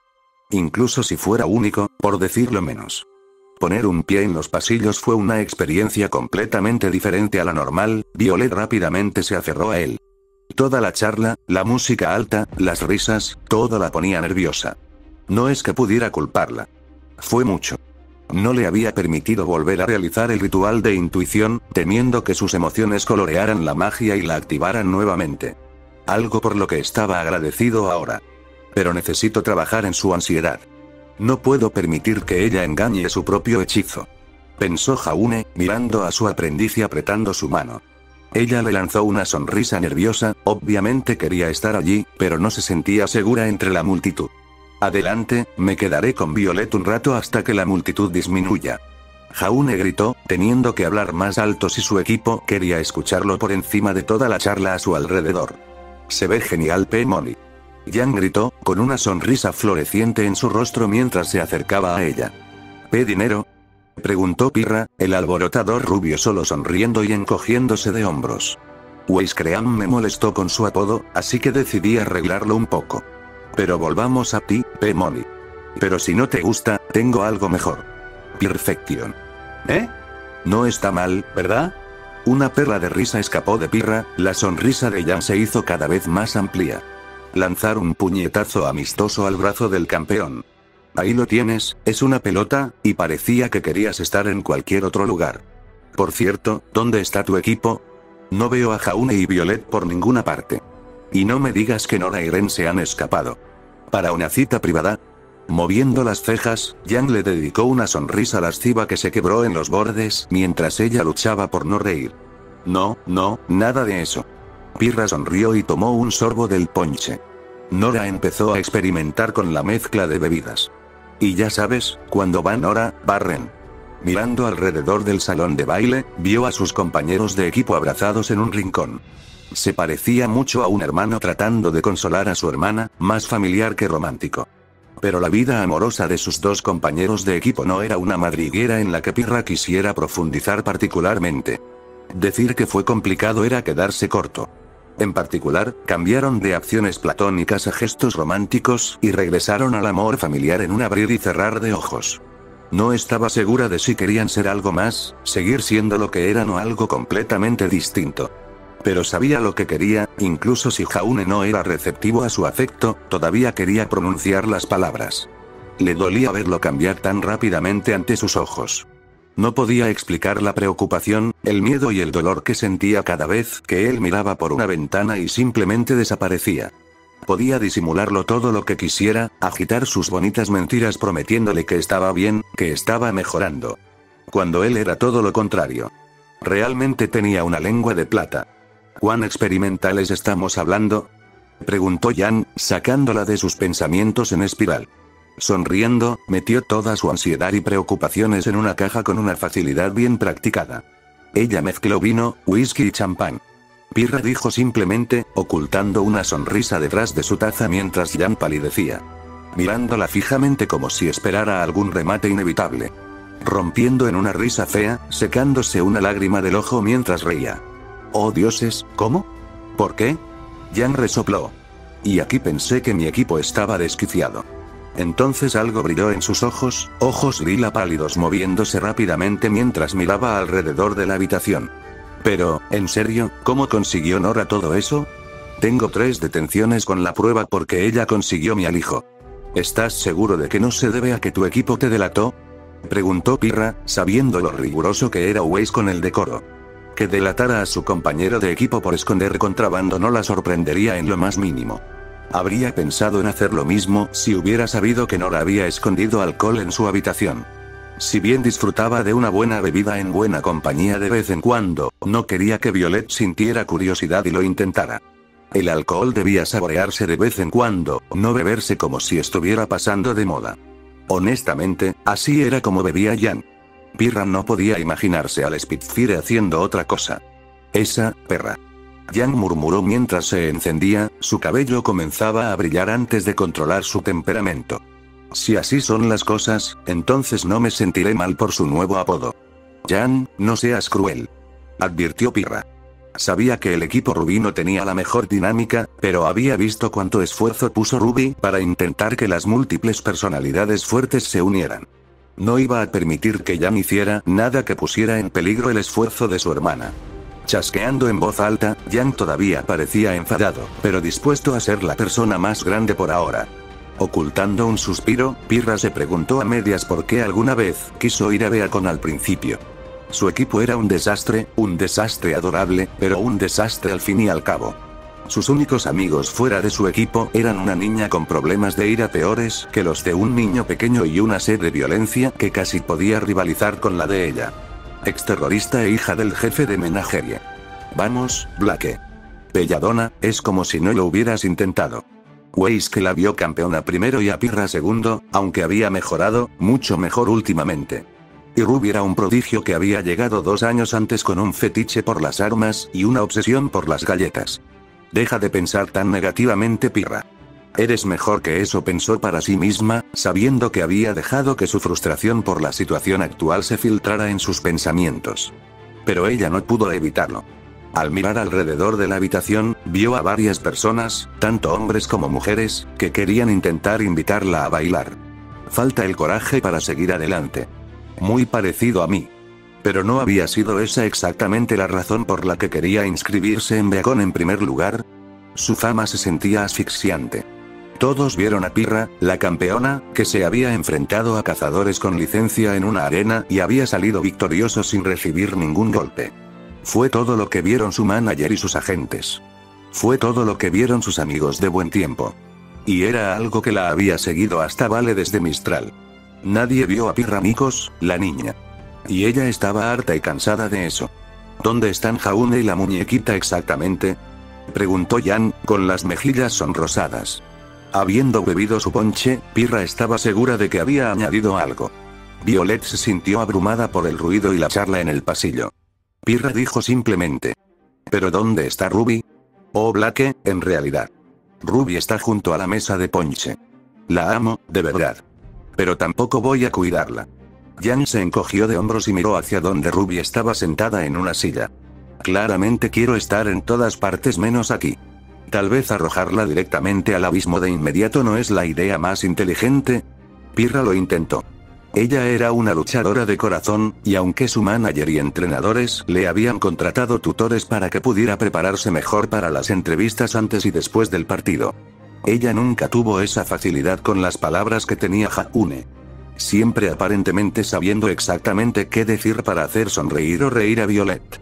A: Incluso si fuera único, por decirlo menos. Poner un pie en los pasillos fue una experiencia completamente diferente a la normal, Violet rápidamente se aferró a él. Toda la charla, la música alta, las risas, todo la ponía nerviosa. No es que pudiera culparla. Fue mucho. No le había permitido volver a realizar el ritual de intuición, temiendo que sus emociones colorearan la magia y la activaran nuevamente. Algo por lo que estaba agradecido ahora. Pero necesito trabajar en su ansiedad. No puedo permitir que ella engañe su propio hechizo. Pensó Jaune, mirando a su aprendiz y apretando su mano. Ella le lanzó una sonrisa nerviosa, obviamente quería estar allí, pero no se sentía segura entre la multitud. Adelante, me quedaré con Violet un rato hasta que la multitud disminuya. Jaune gritó, teniendo que hablar más alto si su equipo quería escucharlo por encima de toda la charla a su alrededor. Se ve genial, P. Money. Yang gritó, con una sonrisa floreciente en su rostro mientras se acercaba a ella. ¿P dinero? Preguntó Pirra, el alborotador rubio solo sonriendo y encogiéndose de hombros. Weiscream me molestó con su apodo, así que decidí arreglarlo un poco. Pero volvamos a ti, P Money. Pero si no te gusta, tengo algo mejor. Perfection. ¿Eh? No está mal, ¿verdad? Una perla de risa escapó de Pirra, la sonrisa de Yang se hizo cada vez más amplia. Lanzar un puñetazo amistoso al brazo del campeón. Ahí lo tienes, es una pelota, y parecía que querías estar en cualquier otro lugar. Por cierto, ¿dónde está tu equipo? No veo a Jaune y Violet por ninguna parte. Y no me digas que Nora y Ren se han escapado. ¿Para una cita privada? Moviendo las cejas, Yang le dedicó una sonrisa lasciva que se quebró en los bordes mientras ella luchaba por no reír. No, nada de eso. Pirra sonrió y tomó un sorbo del ponche. Nora empezó a experimentar con la mezcla de bebidas. Y ya sabes, cuando va Nora, va Ren. Mirando alrededor del salón de baile, vio a sus compañeros de equipo abrazados en un rincón. Se parecía mucho a un hermano tratando de consolar a su hermana, más familiar que romántico. Pero la vida amorosa de sus dos compañeros de equipo no era una madriguera en la que Pirra quisiera profundizar particularmente. Decir que fue complicado era quedarse corto. En particular, cambiaron de acciones platónicas a gestos románticos y regresaron al amor familiar en un abrir y cerrar de ojos. No estaba segura de si querían ser algo más, seguir siendo lo que eran o algo completamente distinto. Pero sabía lo que quería, incluso si Jaune no era receptivo a su afecto, todavía quería pronunciar las palabras. Le dolía verlo cambiar tan rápidamente ante sus ojos. No podía explicar la preocupación, el miedo y el dolor que sentía cada vez que él miraba por una ventana y simplemente desaparecía. Podía disimularlo todo lo que quisiera, agitar sus bonitas mentiras prometiéndole que estaba bien, que estaba mejorando. Cuando él era todo lo contrario. Realmente tenía una lengua de plata. ¿Cuán experimentales estamos hablando? Preguntó Yang, sacándola de sus pensamientos en espiral. Sonriendo, metió toda su ansiedad y preocupaciones en una caja con una facilidad bien practicada. Ella mezcló vino, whisky y champán. Pirra dijo simplemente, ocultando una sonrisa detrás de su taza mientras Yang palidecía. Mirándola fijamente como si esperara algún remate inevitable. Rompiendo en una risa fea, secándose una lágrima del ojo mientras reía. Oh dioses, ¿cómo? ¿Por qué? Yang resopló. Y aquí pensé que mi equipo estaba desquiciado. Entonces algo brilló en sus ojos, ojos lila pálidos moviéndose rápidamente mientras miraba alrededor de la habitación. Pero, ¿en serio, cómo consiguió Nora todo eso? Tengo 3 detenciones con la prueba porque ella consiguió mi alijo. ¿Estás seguro de que no se debe a que tu equipo te delató? Preguntó Pirra, sabiendo lo riguroso que era Weiss con el decoro. Que delatara a su compañero de equipo por esconder contrabando no la sorprendería en lo más mínimo. Habría pensado en hacer lo mismo si hubiera sabido que Nora había escondido alcohol en su habitación. Si bien disfrutaba de una buena bebida en buena compañía de vez en cuando, no quería que Violet sintiera curiosidad y lo intentara. El alcohol debía saborearse de vez en cuando, no beberse como si estuviera pasando de moda. Honestamente, así era como bebía Yang. Pirra no podía imaginarse al Spitfire haciendo otra cosa. Esa perra. Yang murmuró mientras se encendía, su cabello comenzaba a brillar antes de controlar su temperamento. Si así son las cosas, entonces no me sentiré mal por su nuevo apodo. Yang, no seas cruel. Advirtió Pirra. Sabía que el equipo Ruby no tenía la mejor dinámica, pero había visto cuánto esfuerzo puso Ruby para intentar que las múltiples personalidades fuertes se unieran. No iba a permitir que Yang hiciera nada que pusiera en peligro el esfuerzo de su hermana. Chasqueando en voz alta, Yang todavía parecía enfadado, pero dispuesto a ser la persona más grande por ahora. Ocultando un suspiro, Pirra se preguntó a medias por qué alguna vez quiso ir a Beacon al principio. Su equipo era un desastre adorable, pero un desastre al fin y al cabo. Sus únicos amigos fuera de su equipo eran una niña con problemas de ira peores que los de un niño pequeño y una sed de violencia que casi podía rivalizar con la de ella. Exterrorista e hija del jefe de menagerie. Vamos, Blake. Belladonna, es como si no lo hubieras intentado. Weiss que la vio campeona primero y a Pirra segundo, aunque había mejorado, mucho mejor últimamente. Y Ruby era un prodigio que había llegado 2 años antes con un fetiche por las armas y una obsesión por las galletas. Deja de pensar tan negativamente, Pirra. Eres mejor que eso, pensó para sí misma, sabiendo que había dejado que su frustración por la situación actual se filtrara en sus pensamientos. Pero ella no pudo evitarlo. Al mirar alrededor de la habitación, vio a varias personas, tanto hombres como mujeres, que querían intentar invitarla a bailar. Falta el coraje para seguir adelante. Muy parecido a mí. Pero no había sido esa exactamente la razón por la que quería inscribirse en Beacon en primer lugar. Su fama se sentía asfixiante. Todos vieron a Pirra, la campeona, que se había enfrentado a cazadores con licencia en una arena y había salido victorioso sin recibir ningún golpe. Fue todo lo que vieron su manager y sus agentes. Fue todo lo que vieron sus amigos de buen tiempo. Y era algo que la había seguido hasta Vale desde Mistral. Nadie vio a Pirra Nikos, la niña. Y ella estaba harta y cansada de eso. ¿Dónde están Jaune y la muñequita exactamente?, preguntó Jan, con las mejillas sonrosadas. Habiendo bebido su ponche, Pirra estaba segura de que había añadido algo. Violet se sintió abrumada por el ruido y la charla en el pasillo. Pirra dijo simplemente: ¿pero dónde está Ruby? Oh, Blake, en realidad. Ruby está junto a la mesa de ponche. La amo, de verdad. Pero tampoco voy a cuidarla. Jan se encogió de hombros y miró hacia donde Ruby estaba sentada en una silla. Claramente quiero estar en todas partes menos aquí. Tal vez arrojarla directamente al abismo de inmediato no es la idea más inteligente. Pirra lo intentó. Ella era una luchadora de corazón, y aunque su manager y entrenadores le habían contratado tutores para que pudiera prepararse mejor para las entrevistas antes y después del partido, ella nunca tuvo esa facilidad con las palabras que tenía Jaune. Siempre aparentemente sabiendo exactamente qué decir para hacer sonreír o reír a Violet.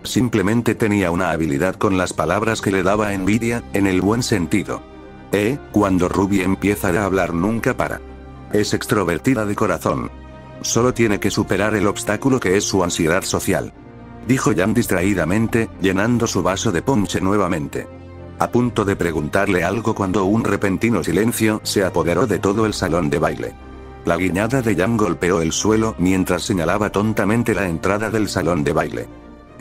A: Simplemente tenía una habilidad con las palabras que le daba envidia, en el buen sentido. Cuando Ruby empieza a hablar nunca para. Es extrovertida de corazón. Solo tiene que superar el obstáculo que es su ansiedad social. Dijo Jan distraídamente, llenando su vaso de ponche nuevamente. A punto de preguntarle algo cuando un repentino silencio se apoderó de todo el salón de baile. La guiñada de Jan golpeó el suelo mientras señalaba tontamente la entrada del salón de baile.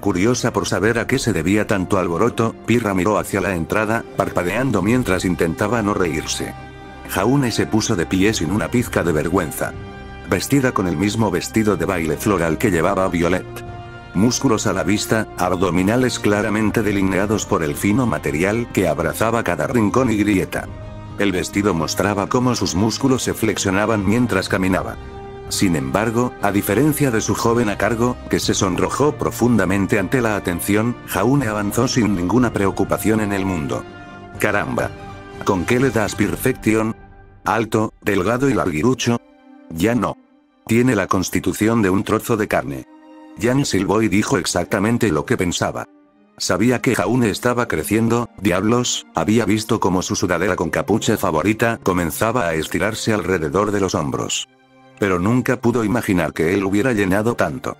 A: Curiosa por saber a qué se debía tanto alboroto, Pirra miró hacia la entrada, parpadeando mientras intentaba no reírse. Jaune se puso de pie sin una pizca de vergüenza. Vestida con el mismo vestido de baile floral que llevaba Violet. Músculos a la vista, abdominales claramente delineados por el fino material que abrazaba cada rincón y grieta. El vestido mostraba cómo sus músculos se flexionaban mientras caminaba. Sin embargo, a diferencia de su joven a cargo, que se sonrojó profundamente ante la atención, Jaune avanzó sin ninguna preocupación en el mundo. Caramba. ¿Con qué le das Perfection? Alto, delgado y larguirucho. Ya no. Tiene la constitución de un trozo de carne. Jan silbó y dijo exactamente lo que pensaba. Sabía que Jaune estaba creciendo, diablos, había visto cómo su sudadera con capucha favorita comenzaba a estirarse alrededor de los hombros. Pero nunca pudo imaginar que él hubiera llenado tanto.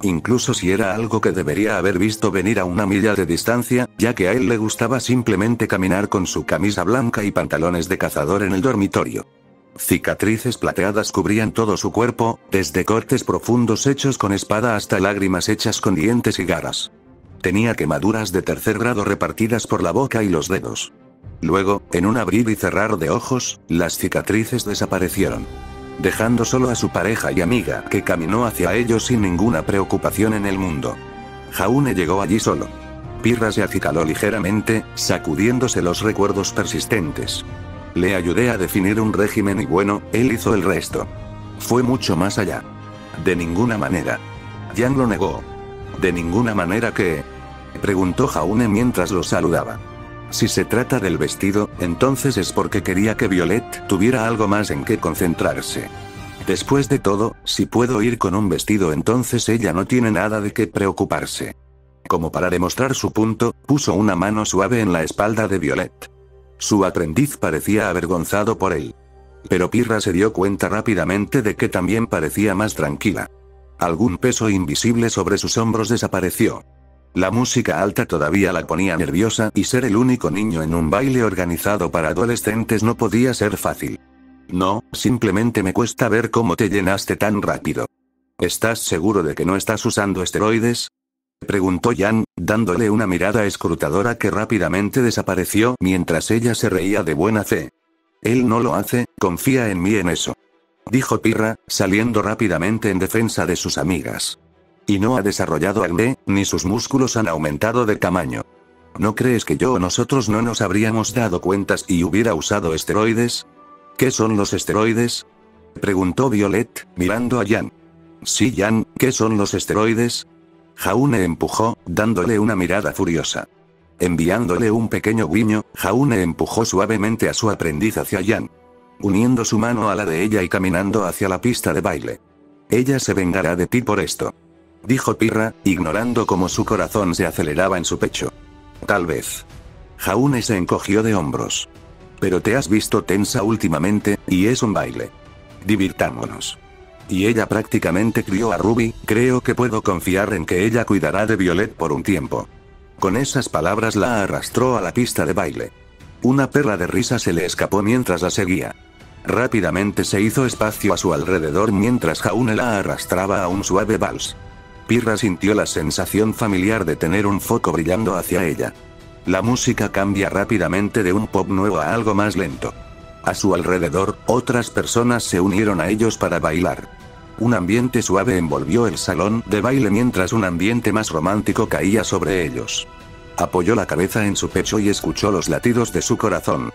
A: Incluso si era algo que debería haber visto venir a una milla de distancia, ya que a él le gustaba simplemente caminar con su camisa blanca y pantalones de cazador en el dormitorio. Cicatrices plateadas cubrían todo su cuerpo, desde cortes profundos hechos con espada hasta lágrimas hechas con dientes y garras. Tenía quemaduras de tercer grado repartidas por la boca y los dedos. Luego, en un abrir y cerrar de ojos, las cicatrices desaparecieron. Dejando solo a su pareja y amiga, que caminó hacia ellos sin ninguna preocupación en el mundo. Jaune llegó allí solo. Pirra se acicaló ligeramente, sacudiéndose los recuerdos persistentes. Le ayudé a definir un régimen y bueno, él hizo el resto. Fue mucho más allá. De ninguna manera. Jan lo negó. ¿De ninguna manera qué? Preguntó Jaune mientras lo saludaba. Si se trata del vestido, entonces es porque quería que Violet tuviera algo más en que concentrarse. Después de todo, si puedo ir con un vestido, entonces ella no tiene nada de qué preocuparse. Como para demostrar su punto, puso una mano suave en la espalda de Violet. Su aprendiz parecía avergonzado por él. Pero Pirra se dio cuenta rápidamente de que también parecía más tranquila. Algún peso invisible sobre sus hombros desapareció. La música alta todavía la ponía nerviosa y ser el único niño en un baile organizado para adolescentes no podía ser fácil. No, simplemente me cuesta ver cómo te llenaste tan rápido. ¿Estás seguro de que no estás usando esteroides?, preguntó Jan, dándole una mirada escrutadora que rápidamente desapareció mientras ella se reía de buena fe. Él no lo hace, confía en mí en eso. Dijo Pirra, saliendo rápidamente en defensa de sus amigas. Y no ha desarrollado acné, ni sus músculos han aumentado de tamaño. ¿No crees que yo o nosotros no nos habríamos dado cuenta y hubiera usado esteroides? ¿Qué son los esteroides? Preguntó Violet, mirando a Jan. Sí, Jan, ¿qué son los esteroides? Jaune empujó, dándole una mirada furiosa. Enviándole un pequeño guiño, Jaune empujó suavemente a su aprendiz hacia Jan. Uniendo su mano a la de ella y caminando hacia la pista de baile. Ella se vengará de ti por esto. Dijo Pirra, ignorando cómo su corazón se aceleraba en su pecho. Tal vez. Jaune se encogió de hombros. Pero te has visto tensa últimamente, y es un baile. Divirtámonos. Y ella prácticamente crió a Ruby, creo que puedo confiar en que ella cuidará de Violet por un tiempo. Con esas palabras la arrastró a la pista de baile. Una perla de risa se le escapó mientras la seguía. Rápidamente se hizo espacio a su alrededor mientras Jaune la arrastraba a un suave vals. Pirra sintió la sensación familiar de tener un foco brillando hacia ella. La música cambia rápidamente de un pop nuevo a algo más lento. A su alrededor, otras personas se unieron a ellos para bailar. Un ambiente suave envolvió el salón de baile mientras un ambiente más romántico caía sobre ellos. Apoyó la cabeza en su pecho y escuchó los latidos de su corazón.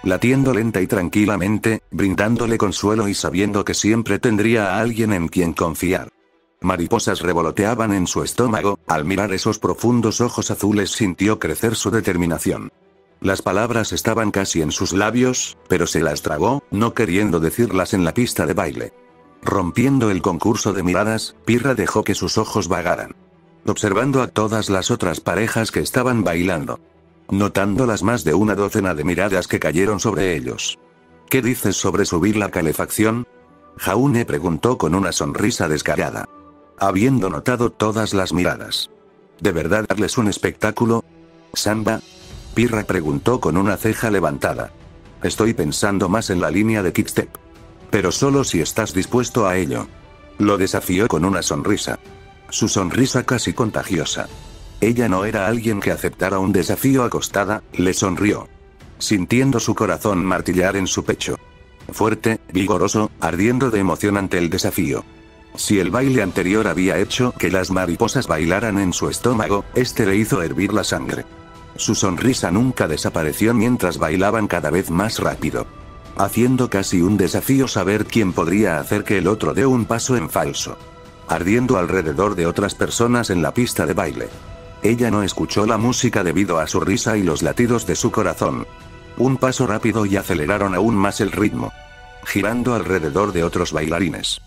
A: Latiendo lenta y tranquilamente, brindándole consuelo y sabiendo que siempre tendría a alguien en quien confiar. Mariposas revoloteaban en su estómago, al mirar esos profundos ojos azules sintió crecer su determinación. Las palabras estaban casi en sus labios, pero se las tragó, no queriendo decirlas en la pista de baile. Rompiendo el concurso de miradas, Pirra dejó que sus ojos vagaran. Observando a todas las otras parejas que estaban bailando. Notando las más de una docena de miradas que cayeron sobre ellos. ¿Qué dices sobre subir la calefacción? Jaune preguntó con una sonrisa descarada. Habiendo notado todas las miradas. ¿De verdad darles un espectáculo? ¿Samba? Pirra preguntó con una ceja levantada. Estoy pensando más en la línea de kickstep. Pero solo si estás dispuesto a ello. Lo desafió con una sonrisa. Su sonrisa casi contagiosa. Ella no era alguien que aceptara un desafío acostada, le sonrió. Sintiendo su corazón martillar en su pecho. Fuerte, vigoroso, ardiendo de emoción ante el desafío. Si el baile anterior había hecho que las mariposas bailaran en su estómago, este le hizo hervir la sangre. Su sonrisa nunca desapareció mientras bailaban cada vez más rápido. Haciendo casi un desafío saber quién podría hacer que el otro dé un paso en falso. Ardiendo alrededor de otras personas en la pista de baile. Ella no escuchó la música debido a su risa y los latidos de su corazón. Un paso rápido y aceleraron aún más el ritmo. Girando alrededor de otros bailarines.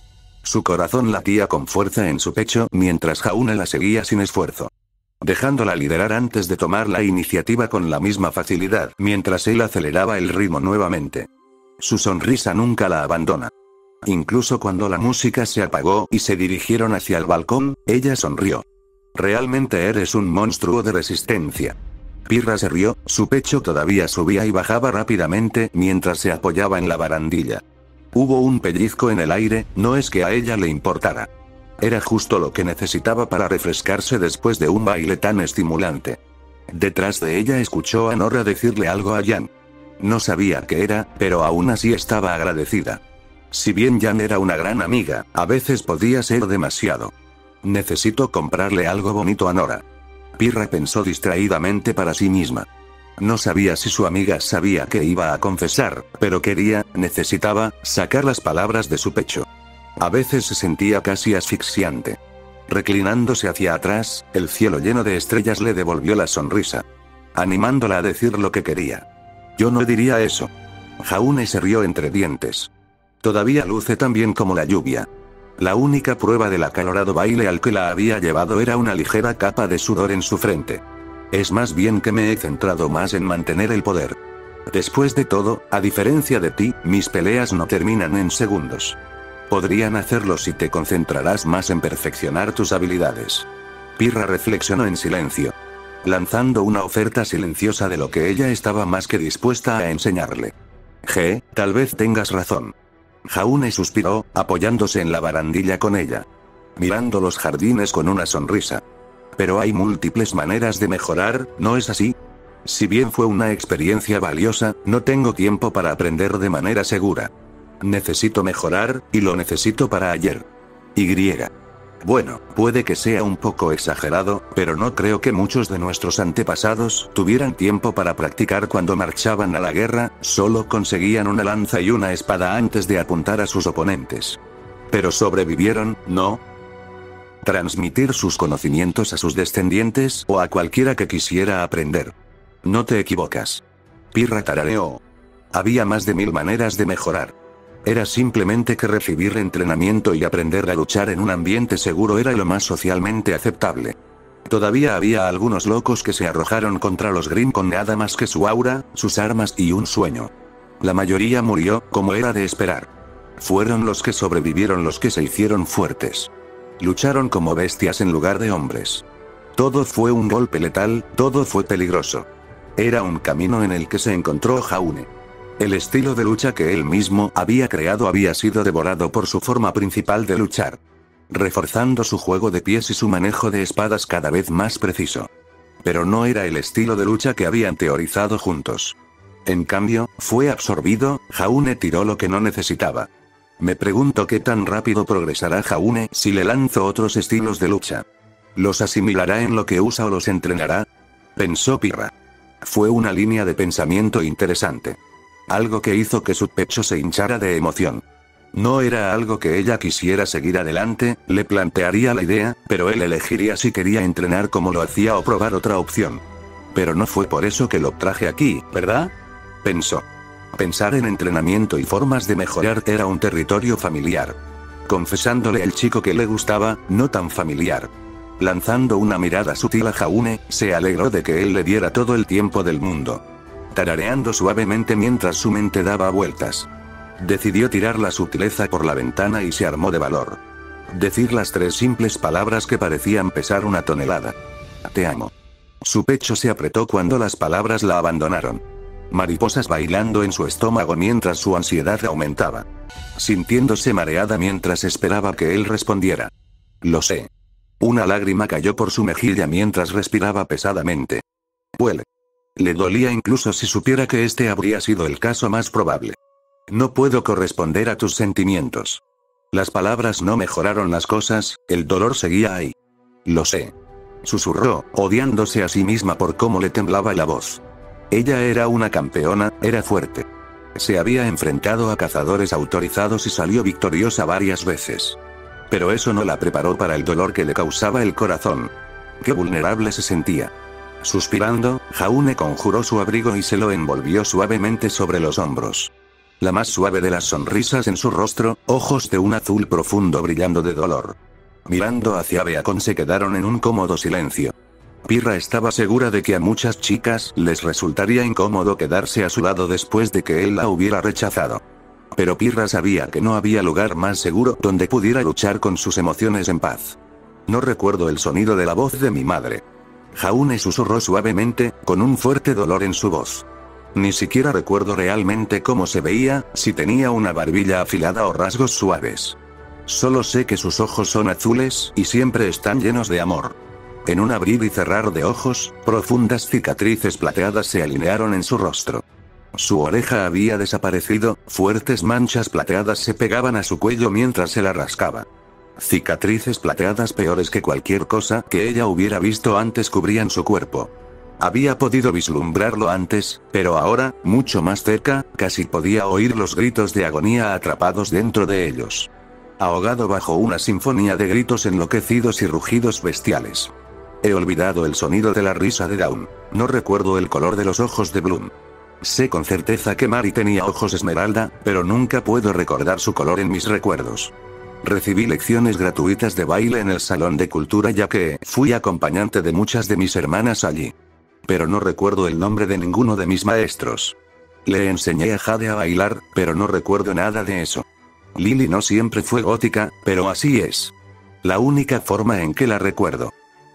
A: Su corazón latía con fuerza en su pecho mientras Jaune la seguía sin esfuerzo. Dejándola liderar antes de tomar la iniciativa con la misma facilidad mientras él aceleraba el ritmo nuevamente. Su sonrisa nunca la abandona. Incluso cuando la música se apagó y se dirigieron hacia el balcón, ella sonrió. Realmente eres un monstruo de resistencia. Pirra se rió, su pecho todavía subía y bajaba rápidamente mientras se apoyaba en la barandilla. Hubo un pellizco en el aire, no es que a ella le importara. Era justo lo que necesitaba para refrescarse después de un baile tan estimulante. Detrás de ella escuchó a Nora decirle algo a Jan. No sabía qué era, pero aún así estaba agradecida. Si bien Jan era una gran amiga, a veces podía ser demasiado. Necesito comprarle algo bonito a Nora. Pirra pensó distraídamente para sí misma. No sabía si su amiga sabía que iba a confesar, pero necesitaba, sacar las palabras de su pecho. A veces se sentía casi asfixiante. Reclinándose hacia atrás, el cielo lleno de estrellas le devolvió la sonrisa. Animándola a decir lo que quería. Yo no diría eso. Jaune se rió entre dientes. Todavía luce tan bien como la lluvia. La única prueba del acalorado baile al que la había llevado era una ligera capa de sudor en su frente. Es más bien que me he centrado más en mantener el poder. Después de todo, a diferencia de ti, mis peleas no terminan en segundos. Podrían hacerlo si te concentrarás más en perfeccionar tus habilidades. Pirra reflexionó en silencio. Lanzando una oferta silenciosa de lo que ella estaba más que dispuesta a enseñarle. Tal vez tengas razón. Jaune suspiró, apoyándose en la barandilla con ella. Mirando los jardines con una sonrisa. Pero hay múltiples maneras de mejorar, ¿no es así? Si bien fue una experiencia valiosa, no tengo tiempo para aprender de manera segura. Necesito mejorar, y lo necesito para ayer. Y. Bueno, puede que sea un poco exagerado, pero no creo que muchos de nuestros antepasados tuvieran tiempo para practicar cuando marchaban a la guerra, solo conseguían una lanza y una espada antes de apuntar a sus oponentes. Pero sobrevivieron, ¿no? Transmitir sus conocimientos a sus descendientes o a cualquiera que quisiera aprender. No te equivocas. Pirra tarareó. Había más de 1000 maneras de mejorar. Era simplemente que recibir entrenamiento y aprender a luchar en un ambiente seguro era lo más socialmente aceptable. Todavía había algunos locos que se arrojaron contra los Grimm con nada más que su aura, sus armas y un sueño. La mayoría murió, como era de esperar. Fueron los que sobrevivieron los que se hicieron fuertes. Lucharon como bestias en lugar de hombres. Todo fue un golpe letal, todo fue peligroso. Era un camino en el que se encontró Jaune. El estilo de lucha que él mismo había creado había sido devorado por su forma principal de luchar, reforzando su juego de pies y su manejo de espadas cada vez más preciso. Pero no era el estilo de lucha que habían teorizado juntos. En cambio, fue absorbido, Jaune tiró lo que no necesitaba. Me pregunto qué tan rápido progresará Jaune si le lanzo otros estilos de lucha. ¿Los asimilará en lo que usa o los entrenará? Pensó Pirra. Fue una línea de pensamiento interesante. Algo que hizo que su pecho se hinchara de emoción. No era algo que ella quisiera seguir adelante, le plantearía la idea, pero él elegiría si quería entrenar como lo hacía o probar otra opción. Pero no fue por eso que lo traje aquí, ¿verdad? Pensó. Pensar en entrenamiento y formas de mejorar era un territorio familiar. Confesándole al chico que le gustaba, no tan familiar. Lanzando una mirada sutil a Jaune, se alegró de que él le diera todo el tiempo del mundo. Tarareando suavemente mientras su mente daba vueltas. Decidió tirar la sutileza por la ventana y se armó de valor. Decir las 3 simples palabras que parecían pesar una tonelada. Te amo. Su pecho se apretó cuando las palabras la abandonaron. Mariposas bailando en su estómago mientras su ansiedad aumentaba. Sintiéndose mareada mientras esperaba que él respondiera. Lo sé. Una lágrima cayó por su mejilla mientras respiraba pesadamente. Huele. Le dolía incluso si supiera que este habría sido el caso más probable. No puedo corresponder a tus sentimientos. Las palabras no mejoraron las cosas, el dolor seguía ahí. Lo sé. Susurró, odiándose a sí misma por cómo le temblaba la voz. Ella era una campeona, era fuerte. Se había enfrentado a cazadores autorizados y salió victoriosa varias veces. Pero eso no la preparó para el dolor que le causaba el corazón. Qué vulnerable se sentía. Suspirando, Jaune conjuró su abrigo y se lo envolvió suavemente sobre los hombros. La más suave de las sonrisas en su rostro, ojos de un azul profundo brillando de dolor. Mirando hacia Beacon se quedaron en un cómodo silencio. Pirra estaba segura de que a muchas chicas les resultaría incómodo quedarse a su lado después de que él la hubiera rechazado. Pero Pirra sabía que no había lugar más seguro donde pudiera luchar con sus emociones en paz. No recuerdo el sonido de la voz de mi madre. Jaune susurró suavemente, con un fuerte dolor en su voz. Ni siquiera recuerdo realmente cómo se veía, si tenía una barbilla afilada o rasgos suaves. Solo sé que sus ojos son azules, y siempre están llenos de amor. En un abrir y cerrar de ojos, profundas cicatrices plateadas se alinearon en su rostro. Su oreja había desaparecido, fuertes manchas plateadas se pegaban a su cuello mientras se la rascaba. Cicatrices plateadas peores que cualquier cosa que ella hubiera visto antes cubrían su cuerpo. Había podido vislumbrarlo antes, pero ahora, mucho más cerca, casi podía oír los gritos de agonía atrapados dentro de ellos. Ahogado bajo una sinfonía de gritos enloquecidos y rugidos bestiales. He olvidado el sonido de la risa de Dawn. No recuerdo el color de los ojos de Bloom. Sé con certeza que Mari tenía ojos esmeralda, pero nunca puedo recordar su color en mis recuerdos. Recibí lecciones gratuitas de baile en el salón de cultura ya que fui acompañante de muchas de mis hermanas allí. Pero no recuerdo el nombre de ninguno de mis maestros. Le enseñé a Jade a bailar, pero no recuerdo nada de eso. Lily no siempre fue gótica, pero así es. La única forma en que la recuerdo.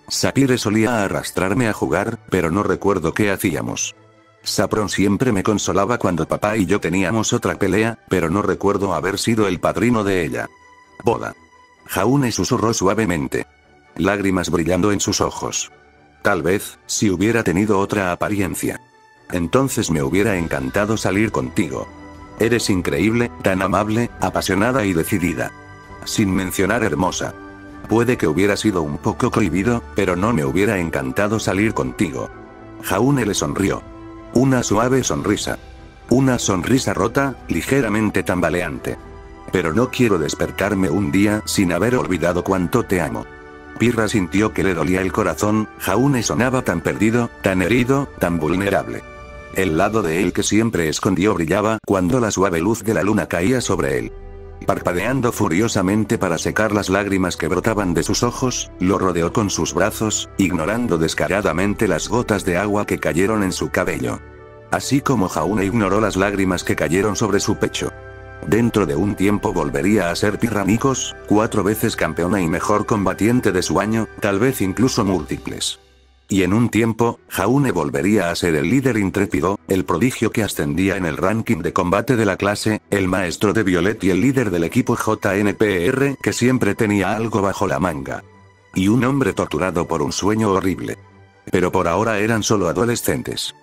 A: Sapphire solía arrastrarme a jugar, pero no recuerdo qué hacíamos. Saffron siempre me consolaba cuando papá y yo teníamos otra pelea, pero no recuerdo haber sido el padrino de ella. Boda. Jaune susurró suavemente. Lágrimas brillando en sus ojos. Tal vez, si hubiera tenido otra apariencia. Entonces me hubiera encantado salir contigo. Eres increíble, tan amable, apasionada y decidida. Sin mencionar hermosa. Puede que hubiera sido un poco cohibido, pero no me hubiera encantado salir contigo. Jaune le sonrió. Una suave sonrisa. Una sonrisa rota, ligeramente tambaleante. Pero no quiero despertarme un día sin haber olvidado cuánto te amo. Pirra sintió que le dolía el corazón. Jaune sonaba tan perdido, tan herido, tan vulnerable. El lado de él que siempre escondió brillaba cuando la suave luz de la luna caía sobre él. Parpadeando furiosamente para secar las lágrimas que brotaban de sus ojos, lo rodeó con sus brazos, ignorando descaradamente las gotas de agua que cayeron en su cabello. Así como Jaune ignoró las lágrimas que cayeron sobre su pecho. Dentro de un tiempo volvería a ser Pirra Nikos, 4 veces campeona y mejor combatiente de su año, tal vez incluso múltiples. Y en un tiempo, Jaune volvería a ser el líder intrépido, el prodigio que ascendía en el ranking de combate de la clase, el maestro de Violet y el líder del equipo JNPR que siempre tenía algo bajo la manga. Y un hombre torturado por un sueño horrible. Pero por ahora eran solo adolescentes.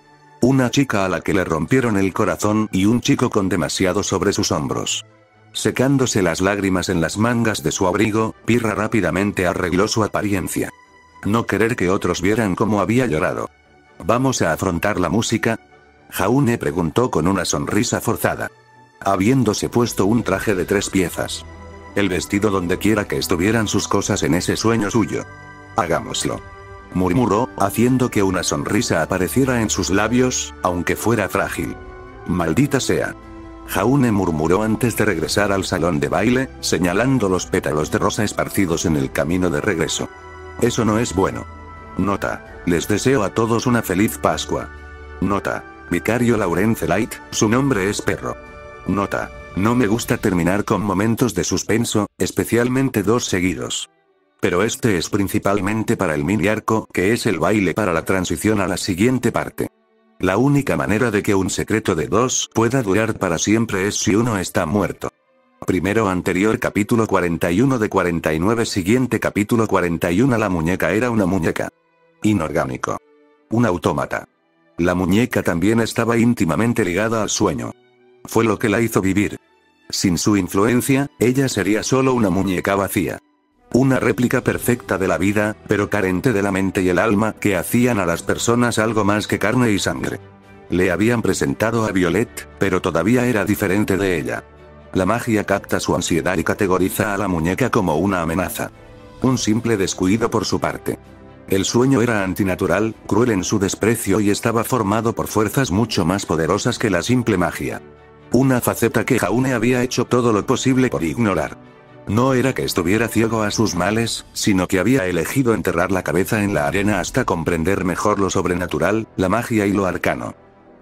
A: Una chica a la que le rompieron el corazón y un chico con demasiado sobre sus hombros. Secándose las lágrimas en las mangas de su abrigo, Pirra rápidamente arregló su apariencia. No querer que otros vieran cómo había llorado. ¿Vamos a afrontar la música? Jaune preguntó con una sonrisa forzada. Habiéndose puesto un traje de 3 piezas. El vestido donde quiera que estuvieran sus cosas en ese sueño suyo. Hagámoslo. Murmuró, haciendo que una sonrisa apareciera en sus labios, aunque fuera frágil. Maldita sea. Jaune murmuró antes de regresar al salón de baile, señalando los pétalos de rosa esparcidos en el camino de regreso. Eso no es bueno. Nota. Les deseo a todos una feliz Pascua. Nota. Vicario Laurence Light, su nombre es Perro. Nota. No me gusta terminar con momentos de suspenso, especialmente 2 seguidos. Pero este es principalmente para el mini arco, que es el baile para la transición a la siguiente parte. La única manera de que un secreto de 2 pueda durar para siempre es si uno está muerto. Primero anterior capítulo 41 de 49 siguiente capítulo 41 La muñeca era una muñeca. Inorgánico. Un autómata. La muñeca también estaba íntimamente ligada al sueño. Fue lo que la hizo vivir. Sin su influencia, ella sería solo una muñeca vacía. Una réplica perfecta de la vida, pero carente de la mente y el alma que hacían a las personas algo más que carne y sangre. Le habían presentado a Violet, pero todavía era diferente de ella. La magia capta su ansiedad y categoriza a la muñeca como una amenaza. Un simple descuido por su parte. El sueño era antinatural, cruel en su desprecio y estaba formado por fuerzas mucho más poderosas que la simple magia. Una faceta que Jaune había hecho todo lo posible por ignorar. No era que estuviera ciego a sus males, sino que había elegido enterrar la cabeza en la arena hasta comprender mejor lo sobrenatural, la magia y lo arcano.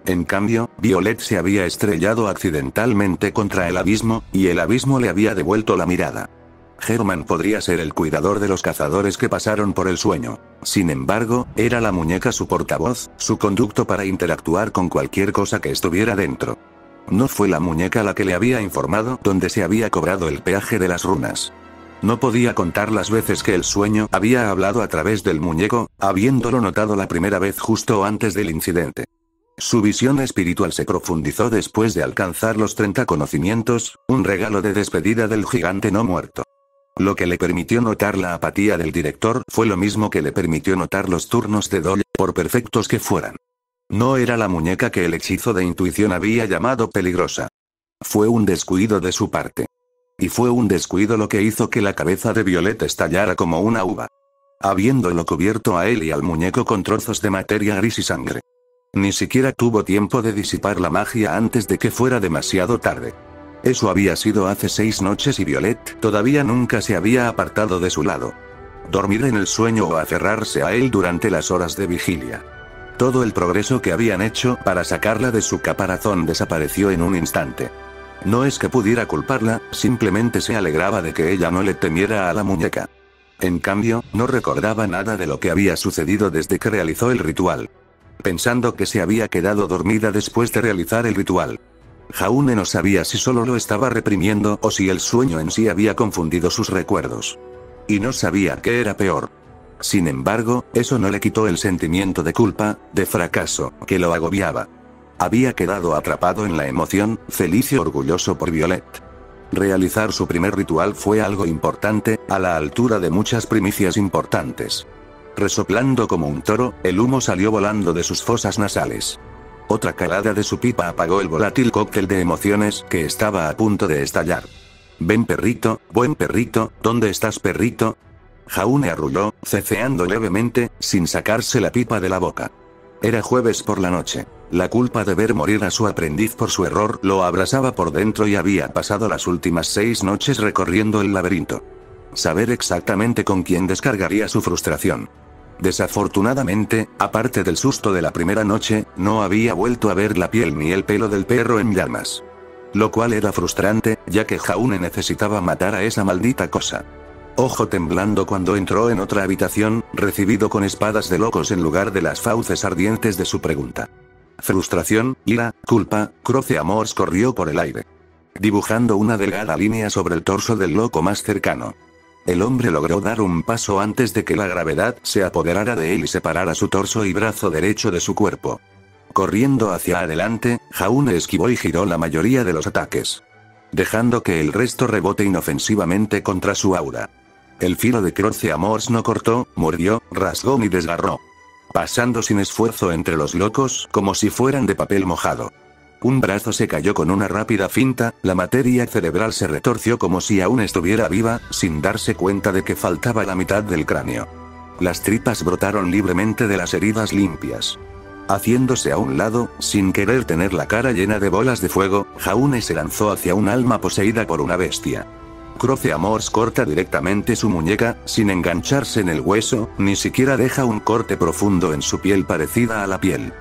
A: En cambio, Violet se había estrellado accidentalmente contra el abismo, y el abismo le había devuelto la mirada. Herman podría ser el cuidador de los cazadores que pasaron por el sueño. Sin embargo, era la muñeca su portavoz, su conducto para interactuar con cualquier cosa que estuviera dentro. No fue la muñeca la que le había informado dónde se había cobrado el peaje de las runas. No podía contar las veces que el sueño había hablado a través del muñeco, habiéndolo notado la primera vez justo antes del incidente. Su visión espiritual se profundizó después de alcanzar los 30 conocimientos, un regalo de despedida del gigante no muerto. Lo que le permitió notar la apatía del director fue lo mismo que le permitió notar los turnos de Dole, por perfectos que fueran. No era la muñeca que el hechizo de intuición había llamado peligrosa. Fue un descuido de su parte. Y fue un descuido lo que hizo que la cabeza de Violet estallara como una uva. Habiéndolo cubierto a él y al muñeco con trozos de materia gris y sangre. Ni siquiera tuvo tiempo de disipar la magia antes de que fuera demasiado tarde. Eso había sido hace 6 noches y Violet todavía nunca se había apartado de su lado. Dormir en el sueño o aferrarse a él durante las horas de vigilia. Todo el progreso que habían hecho para sacarla de su caparazón desapareció en un instante. No es que pudiera culparla, simplemente se alegraba de que ella no le temiera a la muñeca. En cambio, no recordaba nada de lo que había sucedido desde que realizó el ritual. Pensando que se había quedado dormida después de realizar el ritual. Jaune no sabía si solo lo estaba reprimiendo o si el sueño en sí había confundido sus recuerdos. Y no sabía qué era peor. Sin embargo, eso no le quitó el sentimiento de culpa, de fracaso, que lo agobiaba. Había quedado atrapado en la emoción, feliz y orgulloso por Violet. Realizar su primer ritual fue algo importante, a la altura de muchas primicias importantes. Resoplando como un toro, el humo salió volando de sus fosas nasales. Otra calada de su pipa apagó el volátil cóctel de emociones que estaba a punto de estallar. «Ven perrito, buen perrito, ¿dónde estás perrito?». Jaune arrulló, ceceando levemente, sin sacarse la pipa de la boca. Era jueves por la noche. La culpa de ver morir a su aprendiz por su error lo abrasaba por dentro y había pasado las últimas 6 noches recorriendo el laberinto. Saber exactamente con quién descargaría su frustración. Desafortunadamente, aparte del susto de la primera noche, no había vuelto a ver la piel ni el pelo del perro en llamas. Lo cual era frustrante, ya que Jaune necesitaba matar a esa maldita cosa. Ojo temblando cuando entró en otra habitación, recibido con espadas de locos en lugar de las fauces ardientes de su pregunta. Frustración, ira, culpa, Croce Amors corrió por el aire, dibujando una delgada línea sobre el torso del loco más cercano. El hombre logró dar un paso antes de que la gravedad se apoderara de él y separara su torso y brazo derecho de su cuerpo. Corriendo hacia adelante, Jaune esquivó y giró la mayoría de los ataques, dejando que el resto rebote inofensivamente contra su aura. El filo de Croce Amors no cortó, mordió, rasgó ni desgarró, pasando sin esfuerzo entre los locos como si fueran de papel mojado. Un brazo se cayó con una rápida finta, la materia cerebral se retorció como si aún estuviera viva, sin darse cuenta de que faltaba la mitad del cráneo. Las tripas brotaron libremente de las heridas limpias. Haciéndose a un lado, sin querer tener la cara llena de bolas de fuego, Jaune se lanzó hacia un alma poseída por una bestia. Croce Amors corta directamente su muñeca, sin engancharse en el hueso, ni siquiera deja un corte profundo en su piel parecida a la piel.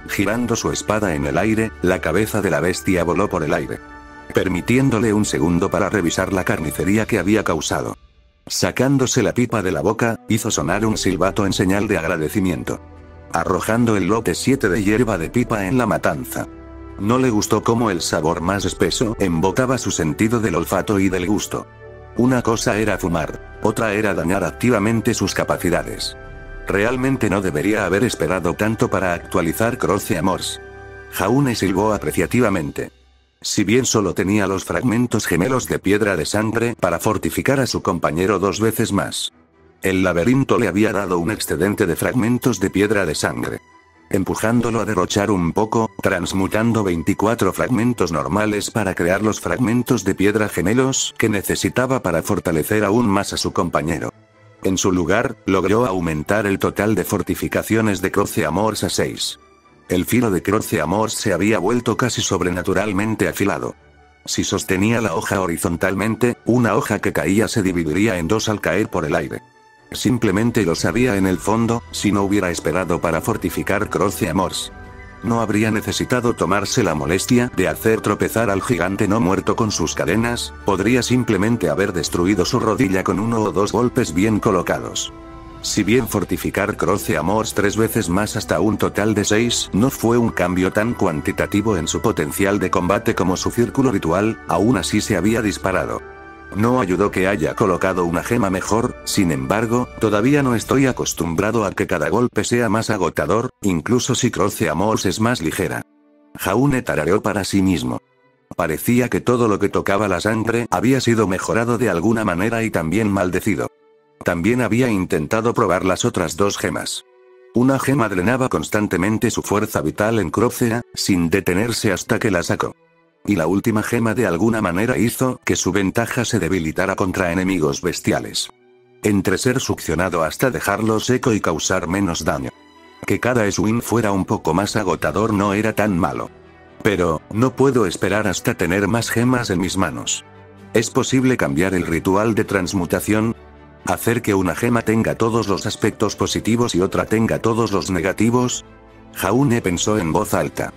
A: Girando su espada en el aire, la cabeza de la bestia voló por el aire, permitiéndole un segundo para revisar la carnicería que había causado. Sacándose la pipa de la boca, hizo sonar un silbato en señal de agradecimiento, arrojando el lote 7 de hierba de pipa en la matanza. No le gustó cómo el sabor más espeso embotaba su sentido del olfato y del gusto. Una cosa era fumar, otra era dañar activamente sus capacidades. Realmente no debería haber esperado tanto para actualizar Croce Amors. Jaune silbó apreciativamente. Si bien solo tenía los fragmentos gemelos de piedra de sangre para fortificar a su compañero 2 veces más, el laberinto le había dado un excedente de fragmentos de piedra de sangre, empujándolo a derrochar un poco, transmutando 24 fragmentos normales para crear los fragmentos de piedra gemelos que necesitaba para fortalecer aún más a su compañero. En su lugar, logró aumentar el total de fortificaciones de Croce Amors a 6. El filo de Croce Amors se había vuelto casi sobrenaturalmente afilado. Si sostenía la hoja horizontalmente, una hoja que caía se dividiría en 2 al caer por el aire. Simplemente lo sabía en el fondo, si no hubiera esperado para fortificar Croce Amors, no habría necesitado tomarse la molestia de hacer tropezar al gigante no muerto con sus cadenas, podría simplemente haber destruido su rodilla con 1 o 2 golpes bien colocados. Si bien fortificar Croce Amors 3 veces más hasta un total de 6 no fue un cambio tan cuantitativo en su potencial de combate como su círculo ritual, aún así se había disparado. No ayudó que haya colocado una gema mejor, sin embargo, todavía no estoy acostumbrado a que cada golpe sea más agotador, incluso si Croce Amors es más ligera. Jaune tarareó para sí mismo. Parecía que todo lo que tocaba la sangre había sido mejorado de alguna manera y también maldecido. También había intentado probar las otras 2 gemas. Una gema drenaba constantemente su fuerza vital en Crocea, sin detenerse hasta que la sacó. Y la última gema de alguna manera hizo que su ventaja se debilitara contra enemigos bestiales. Entre ser succionado hasta dejarlo seco y causar menos daño. Que cada swing fuera un poco más agotador no era tan malo. Pero, no puedo esperar hasta tener más gemas en mis manos. ¿Es posible cambiar el ritual de transmutación? ¿Hacer que una gema tenga todos los aspectos positivos y otra tenga todos los negativos? Jaune pensó en voz alta.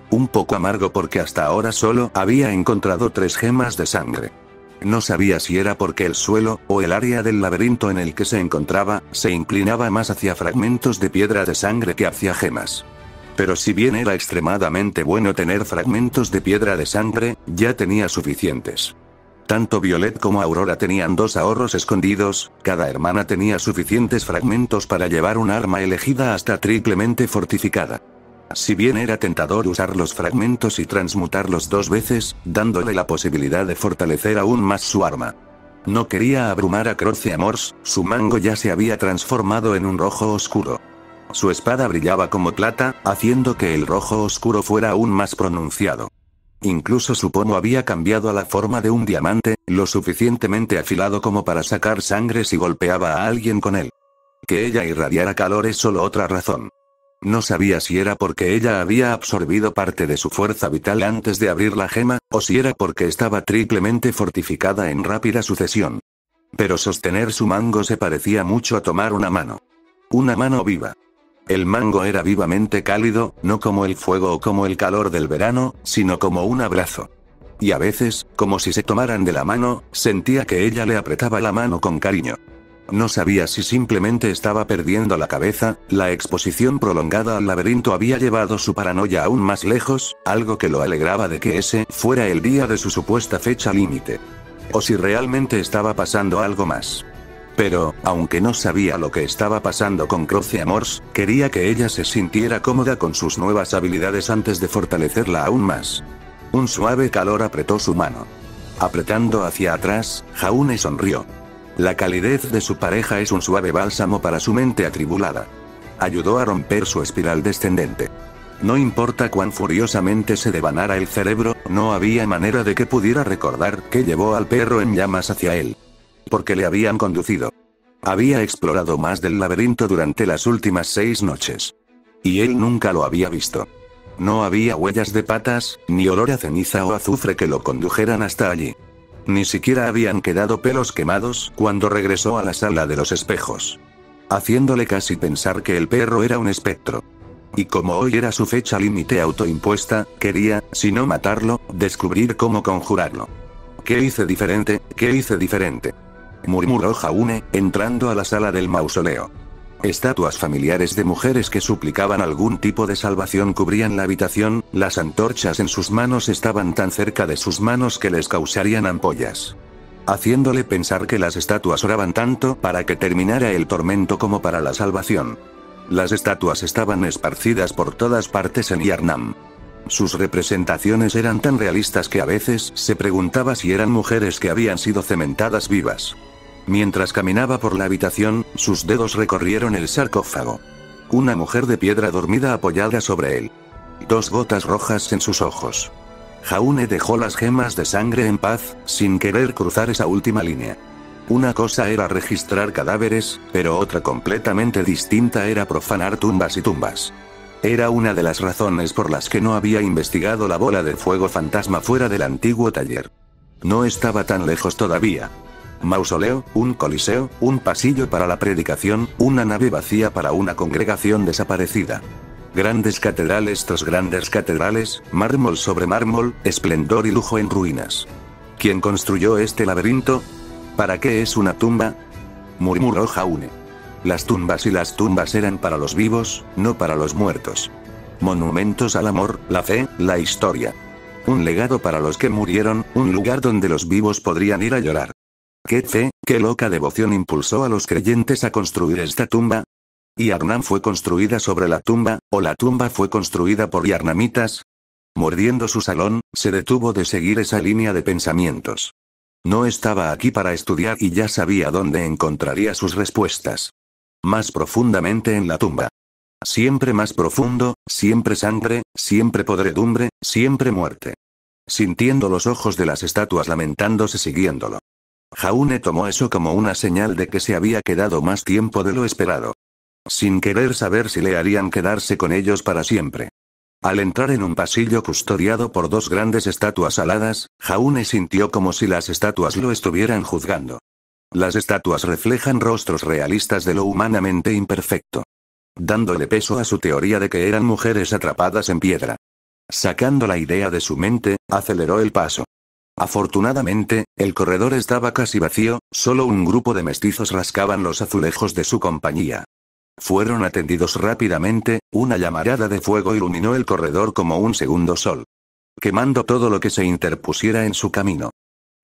A: Un poco amargo porque hasta ahora solo había encontrado 3 gemas de sangre. No sabía si era porque el suelo, o el área del laberinto en el que se encontraba, se inclinaba más hacia fragmentos de piedra de sangre que hacia gemas. Pero si bien era extremadamente bueno tener fragmentos de piedra de sangre, ya tenía suficientes. Tanto Violet como Aurora tenían 2 ahorros escondidos, cada hermana tenía suficientes fragmentos para llevar un arma elegida hasta triplemente fortificada. Si bien era tentador usar los fragmentos y transmutarlos 2 veces, dándole la posibilidad de fortalecer aún más su arma. No quería abrumar a Croceamors, su mango ya se había transformado en un rojo oscuro. Su espada brillaba como plata, haciendo que el rojo oscuro fuera aún más pronunciado. Incluso su pomo había cambiado a la forma de un diamante, lo suficientemente afilado como para sacar sangre si golpeaba a alguien con él. Que ella irradiara calor es solo otra razón. No sabía si era porque ella había absorbido parte de su fuerza vital antes de abrir la gema, o si era porque estaba triplemente fortificada en rápida sucesión. Pero sostener su mango se parecía mucho a tomar una mano. Una mano viva. El mango era vivamente cálido, no como el fuego o como el calor del verano, sino como un abrazo. Y a veces, como si se tomaran de la mano, sentía que ella le apretaba la mano con cariño. No sabía si simplemente estaba perdiendo la cabeza, la exposición prolongada al laberinto había llevado su paranoia aún más lejos, algo que lo alegraba de que ese fuera el día de su supuesta fecha límite. O si realmente estaba pasando algo más. Pero, aunque no sabía lo que estaba pasando con Croceamors, quería que ella se sintiera cómoda con sus nuevas habilidades antes de fortalecerla aún más. Un suave calor apretó su mano. Apretando hacia atrás, Jaune sonrió. La calidez de su pareja es un suave bálsamo para su mente atribulada. Ayudó a romper su espiral descendente. No importa cuán furiosamente se devanara el cerebro, no había manera de que pudiera recordar que llevó al perro en llamas hacia él. Porque le habían conducido. Había explorado más del laberinto durante las últimas 6 noches. Y él nunca lo había visto. No había huellas de patas, ni olor a ceniza o azufre que lo condujeran hasta allí. Ni siquiera habían quedado pelos quemados cuando regresó a la sala de los espejos. Haciéndole casi pensar que el perro era un espectro. Y como hoy era su fecha límite autoimpuesta, quería, si no matarlo, descubrir cómo conjurarlo. ¿Qué hice diferente? ¿Qué hice diferente? Murmuró Jaune, entrando a la sala del mausoleo. Estatuas familiares de mujeres que suplicaban algún tipo de salvación cubrían la habitación, las antorchas en sus manos estaban tan cerca de sus manos que les causarían ampollas. Haciéndole pensar que las estatuas oraban tanto para que terminara el tormento como para la salvación. Las estatuas estaban esparcidas por todas partes en Yharnam. Sus representaciones eran tan realistas que a veces se preguntaba si eran mujeres que habían sido cementadas vivas. Mientras caminaba por la habitación, sus dedos recorrieron el sarcófago. Una mujer de piedra dormida apoyada sobre él. 2 gotas rojas en sus ojos. Jaune dejó las gemas de sangre en paz, sin querer cruzar esa última línea. Una cosa era registrar cadáveres, pero otra completamente distinta era profanar tumbas y tumbas. Era una de las razones por las que no había investigado la bola de fuego fantasma fuera del antiguo taller. No estaba tan lejos todavía. Mausoleo, un coliseo, un pasillo para la predicación, una nave vacía para una congregación desaparecida. Grandes catedrales tras grandes catedrales, mármol sobre mármol, esplendor y lujo en ruinas. ¿Quién construyó este laberinto? ¿Para qué es una tumba? Murmuró Jaune. Las tumbas y las tumbas eran para los vivos, no para los muertos. Monumentos al amor, la fe, la historia. Un legado para los que murieron, un lugar donde los vivos podrían ir a llorar. ¿Qué fe, qué loca devoción impulsó a los creyentes a construir esta tumba? ¿Yharnam fue construida sobre la tumba, o la tumba fue construida por yarnamitas? Mordiendo su salón, se detuvo de seguir esa línea de pensamientos. No estaba aquí para estudiar y ya sabía dónde encontraría sus respuestas. Más profundamente en la tumba. Siempre más profundo, siempre sangre, siempre podredumbre, siempre muerte. Sintiendo los ojos de las estatuas lamentándose siguiéndolo. Jaune tomó eso como una señal de que se había quedado más tiempo de lo esperado. Sin querer saber si le harían quedarse con ellos para siempre. Al entrar en un pasillo custodiado por 2 grandes estatuas aladas, Jaune sintió como si las estatuas lo estuvieran juzgando. Las estatuas reflejan rostros realistas de lo humanamente imperfecto. Dándole peso a su teoría de que eran mujeres atrapadas en piedra. Sacando la idea de su mente, aceleró el paso. Afortunadamente, el corredor estaba casi vacío, solo un grupo de mestizos rascaban los azulejos de su compañía. Fueron atendidos rápidamente, una llamarada de fuego iluminó el corredor como un segundo sol. Quemando todo lo que se interpusiera en su camino.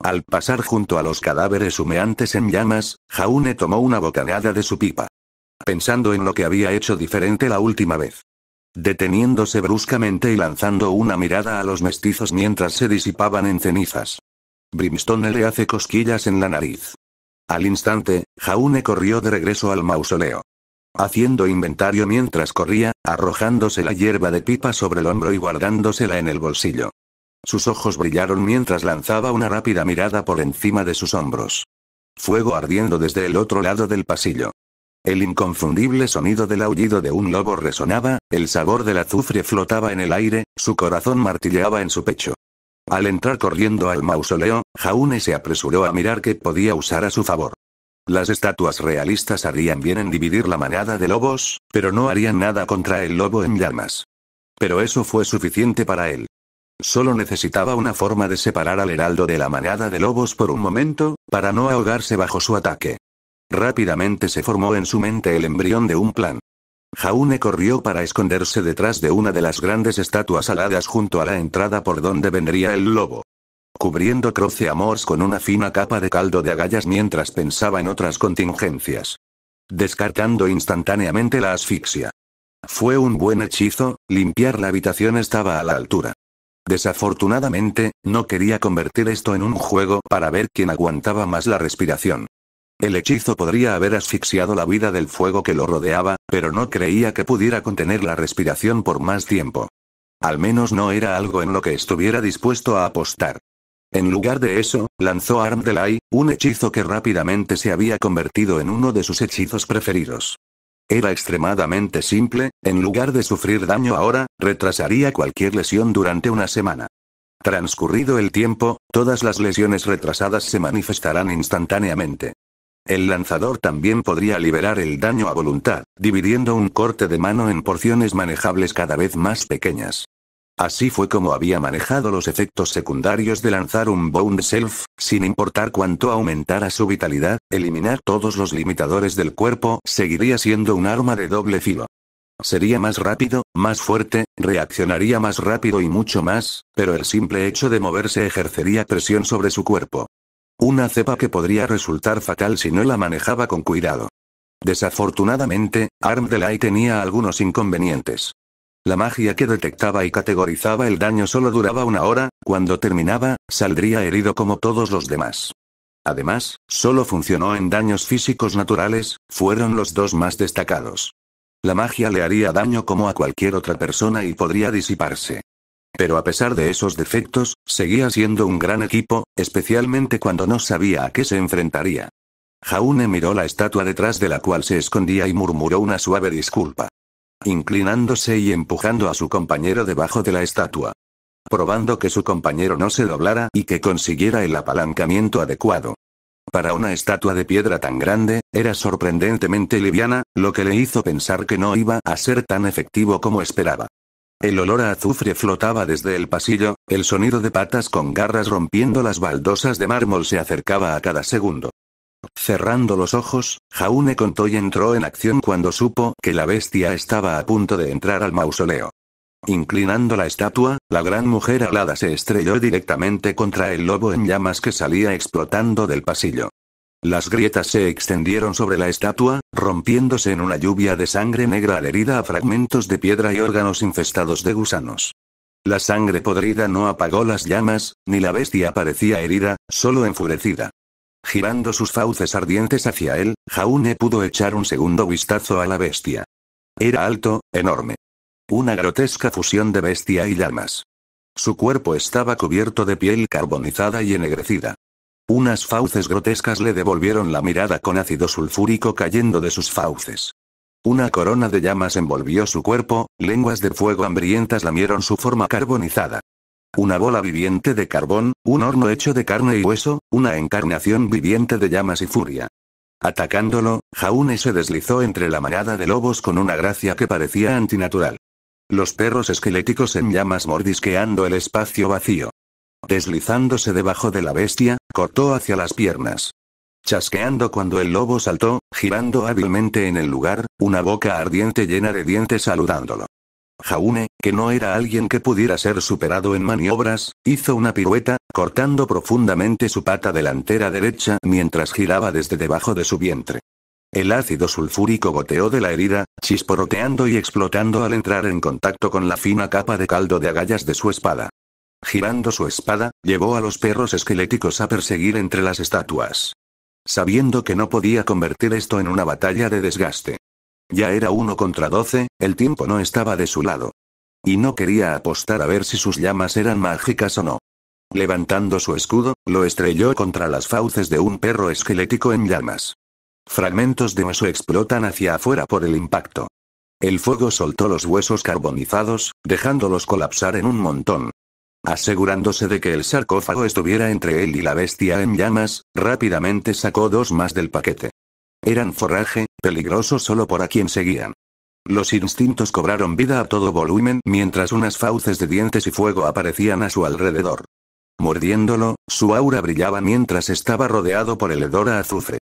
A: Al pasar junto a los cadáveres humeantes en llamas, Jaune tomó una bocanada de su pipa. Pensando en lo que había hecho diferente la última vez. Deteniéndose bruscamente y lanzando una mirada a los mestizos mientras se disipaban en cenizas. Brimstone le hace cosquillas en la nariz. Al instante, Jaune corrió de regreso al mausoleo. Haciendo inventario mientras corría, arrojándose la hierba de pipa sobre el hombro y guardándosela en el bolsillo. Sus ojos brillaron mientras lanzaba una rápida mirada por encima de sus hombros. Fuego ardiendo desde el otro lado del pasillo. El inconfundible sonido del aullido de un lobo resonaba, el sabor del azufre flotaba en el aire, su corazón martilleaba en su pecho. Al entrar corriendo al mausoleo, Jaune se apresuró a mirar qué podía usar a su favor. Las estatuas realistas harían bien en dividir la manada de lobos, pero no harían nada contra el lobo en llamas. Pero eso fue suficiente para él. Solo necesitaba una forma de separar al heraldo de la manada de lobos por un momento, para no ahogarse bajo su ataque. Rápidamente se formó en su mente el embrión de un plan. Jaune corrió para esconderse detrás de una de las grandes estatuas aladas junto a la entrada por donde vendría el lobo. Cubriendo Croce Amors con una fina capa de caldo de agallas mientras pensaba en otras contingencias. Descartando instantáneamente la asfixia. Fue un buen hechizo, limpiar la habitación estaba a la altura. Desafortunadamente, no quería convertir esto en un juego para ver quién aguantaba más la respiración. El hechizo podría haber asfixiado la vida del fuego que lo rodeaba, pero no creía que pudiera contener la respiración por más tiempo. Al menos no era algo en lo que estuviera dispuesto a apostar. En lugar de eso, lanzó Arm Delay, un hechizo que rápidamente se había convertido en uno de sus hechizos preferidos. Era extremadamente simple, en lugar de sufrir daño ahora, retrasaría cualquier lesión durante una semana. Transcurrido el tiempo, todas las lesiones retrasadas se manifestarán instantáneamente. El lanzador también podría liberar el daño a voluntad, dividiendo un corte de mano en porciones manejables cada vez más pequeñas. Así fue como había manejado los efectos secundarios de lanzar un Bound Self, sin importar cuánto aumentara su vitalidad, eliminar todos los limitadores del cuerpo seguiría siendo un arma de doble filo. Sería más rápido, más fuerte, reaccionaría más rápido y mucho más, pero el simple hecho de moverse ejercería presión sobre su cuerpo. Una cepa que podría resultar fatal si no la manejaba con cuidado. Desafortunadamente, Arm Delay tenía algunos inconvenientes. La magia que detectaba y categorizaba el daño solo duraba una hora, cuando terminaba, saldría herido como todos los demás. Además, solo funcionó en daños físicos naturales, fueron los dos más destacados. La magia le haría daño como a cualquier otra persona y podría disiparse. Pero a pesar de esos defectos, seguía siendo un gran equipo, especialmente cuando no sabía a qué se enfrentaría. Jaune miró la estatua detrás de la cual se escondía y murmuró una suave disculpa. Inclinándose y empujando a su compañero debajo de la estatua. Probando que su compañero no se doblara y que consiguiera el apalancamiento adecuado. Para una estatua de piedra tan grande, era sorprendentemente liviana, lo que le hizo pensar que no iba a ser tan efectivo como esperaba. El olor a azufre flotaba desde el pasillo, el sonido de patas con garras rompiendo las baldosas de mármol se acercaba a cada segundo. Cerrando los ojos, Jaune contó y entró en acción cuando supo que la bestia estaba a punto de entrar al mausoleo. Inclinando la estatua, la gran mujer alada se estrelló directamente contra el lobo en llamas que salía explotando del pasillo. Las grietas se extendieron sobre la estatua, rompiéndose en una lluvia de sangre negra adherida a fragmentos de piedra y órganos infestados de gusanos. La sangre podrida no apagó las llamas, ni la bestia parecía herida, solo enfurecida. Girando sus fauces ardientes hacia él, Jaune pudo echar un segundo vistazo a la bestia. Era alto, enorme. Una grotesca fusión de bestia y llamas. Su cuerpo estaba cubierto de piel carbonizada y ennegrecida. Unas fauces grotescas le devolvieron la mirada con ácido sulfúrico cayendo de sus fauces. Una corona de llamas envolvió su cuerpo, lenguas de fuego hambrientas lamieron su forma carbonizada. Una bola viviente de carbón, un horno hecho de carne y hueso, una encarnación viviente de llamas y furia. Atacándolo, Jaune se deslizó entre la manada de lobos con una gracia que parecía antinatural. Los perros esqueléticos en llamas mordisqueando el espacio vacío. Deslizándose debajo de la bestia, cortó hacia las piernas. Chasqueando cuando el lobo saltó, girando hábilmente en el lugar, una boca ardiente llena de dientes saludándolo. Jaune, que no era alguien que pudiera ser superado en maniobras, hizo una pirueta, cortando profundamente su pata delantera derecha mientras giraba desde debajo de su vientre. El ácido sulfúrico goteó de la herida, chisporroteando y explotando al entrar en contacto con la fina capa de caldo de agallas de su espada. Girando su espada, llevó a los perros esqueléticos a perseguir entre las estatuas. Sabiendo que no podía convertir esto en una batalla de desgaste. Ya era 1 contra 12, el tiempo no estaba de su lado. Y no quería apostar a ver si sus llamas eran mágicas o no. Levantando su escudo, lo estrelló contra las fauces de un perro esquelético en llamas. Fragmentos de hueso explotan hacia afuera por el impacto. El fuego soltó los huesos carbonizados, dejándolos colapsar en un montón. Asegurándose de que el sarcófago estuviera entre él y la bestia en llamas, rápidamente sacó 2 más del paquete. Eran forraje, peligroso solo por a quien seguían. Los instintos cobraron vida a todo volumen mientras unas fauces de dientes y fuego aparecían a su alrededor. Mordiéndolo, su aura brillaba mientras estaba rodeado por el hedor a azufre.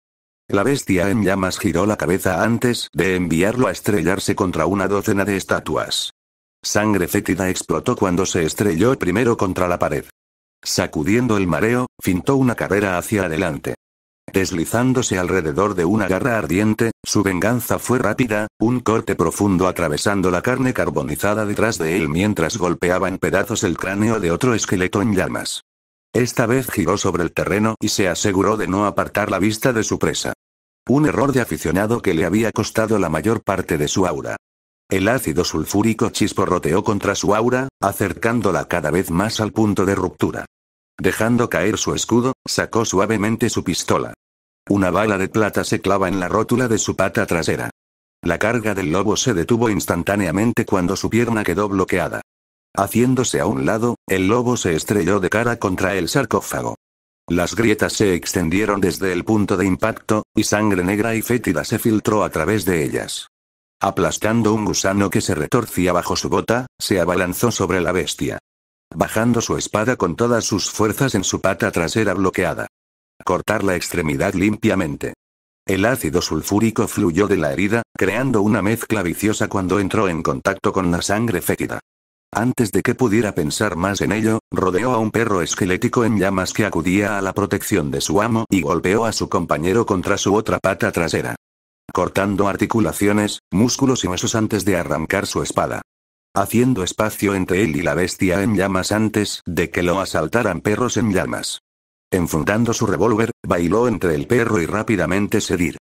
A: La bestia en llamas giró la cabeza antes de enviarlo a estrellarse contra una docena de estatuas. Sangre fétida explotó cuando se estrelló primero contra la pared. Sacudiendo el mareo, fintó una carrera hacia adelante. Deslizándose alrededor de una garra ardiente, su venganza fue rápida, un corte profundo atravesando la carne carbonizada detrás de él mientras golpeaba en pedazos el cráneo de otro esqueleto en llamas. Esta vez giró sobre el terreno y se aseguró de no apartar la vista de su presa. Un error de aficionado que le había costado la mayor parte de su aura. El ácido sulfúrico chisporroteó contra su aura, acercándola cada vez más al punto de ruptura. Dejando caer su escudo, sacó suavemente su pistola. Una bala de plata se clava en la rótula de su pata trasera. La carga del lobo se detuvo instantáneamente cuando su pierna quedó bloqueada. Haciéndose a un lado, el lobo se estrelló de cara contra el sarcófago. Las grietas se extendieron desde el punto de impacto, y sangre negra y fétida se filtró a través de ellas. Aplastando un gusano que se retorcía bajo su bota, se abalanzó sobre la bestia. Bajando su espada con todas sus fuerzas en su pata trasera bloqueada. Cortar la extremidad limpiamente. El ácido sulfúrico fluyó de la herida, creando una mezcla viciosa cuando entró en contacto con la sangre fétida. Antes de que pudiera pensar más en ello, rodeó a un perro esquelético en llamas que acudía a la protección de su amo y golpeó a su compañero contra su otra pata trasera. Cortando articulaciones, músculos y huesos antes de arrancar su espada. Haciendo espacio entre él y la bestia en llamas antes de que lo asaltaran perros en llamas. Enfundando su revólver, bailó entre el perro y rápidamente seguir.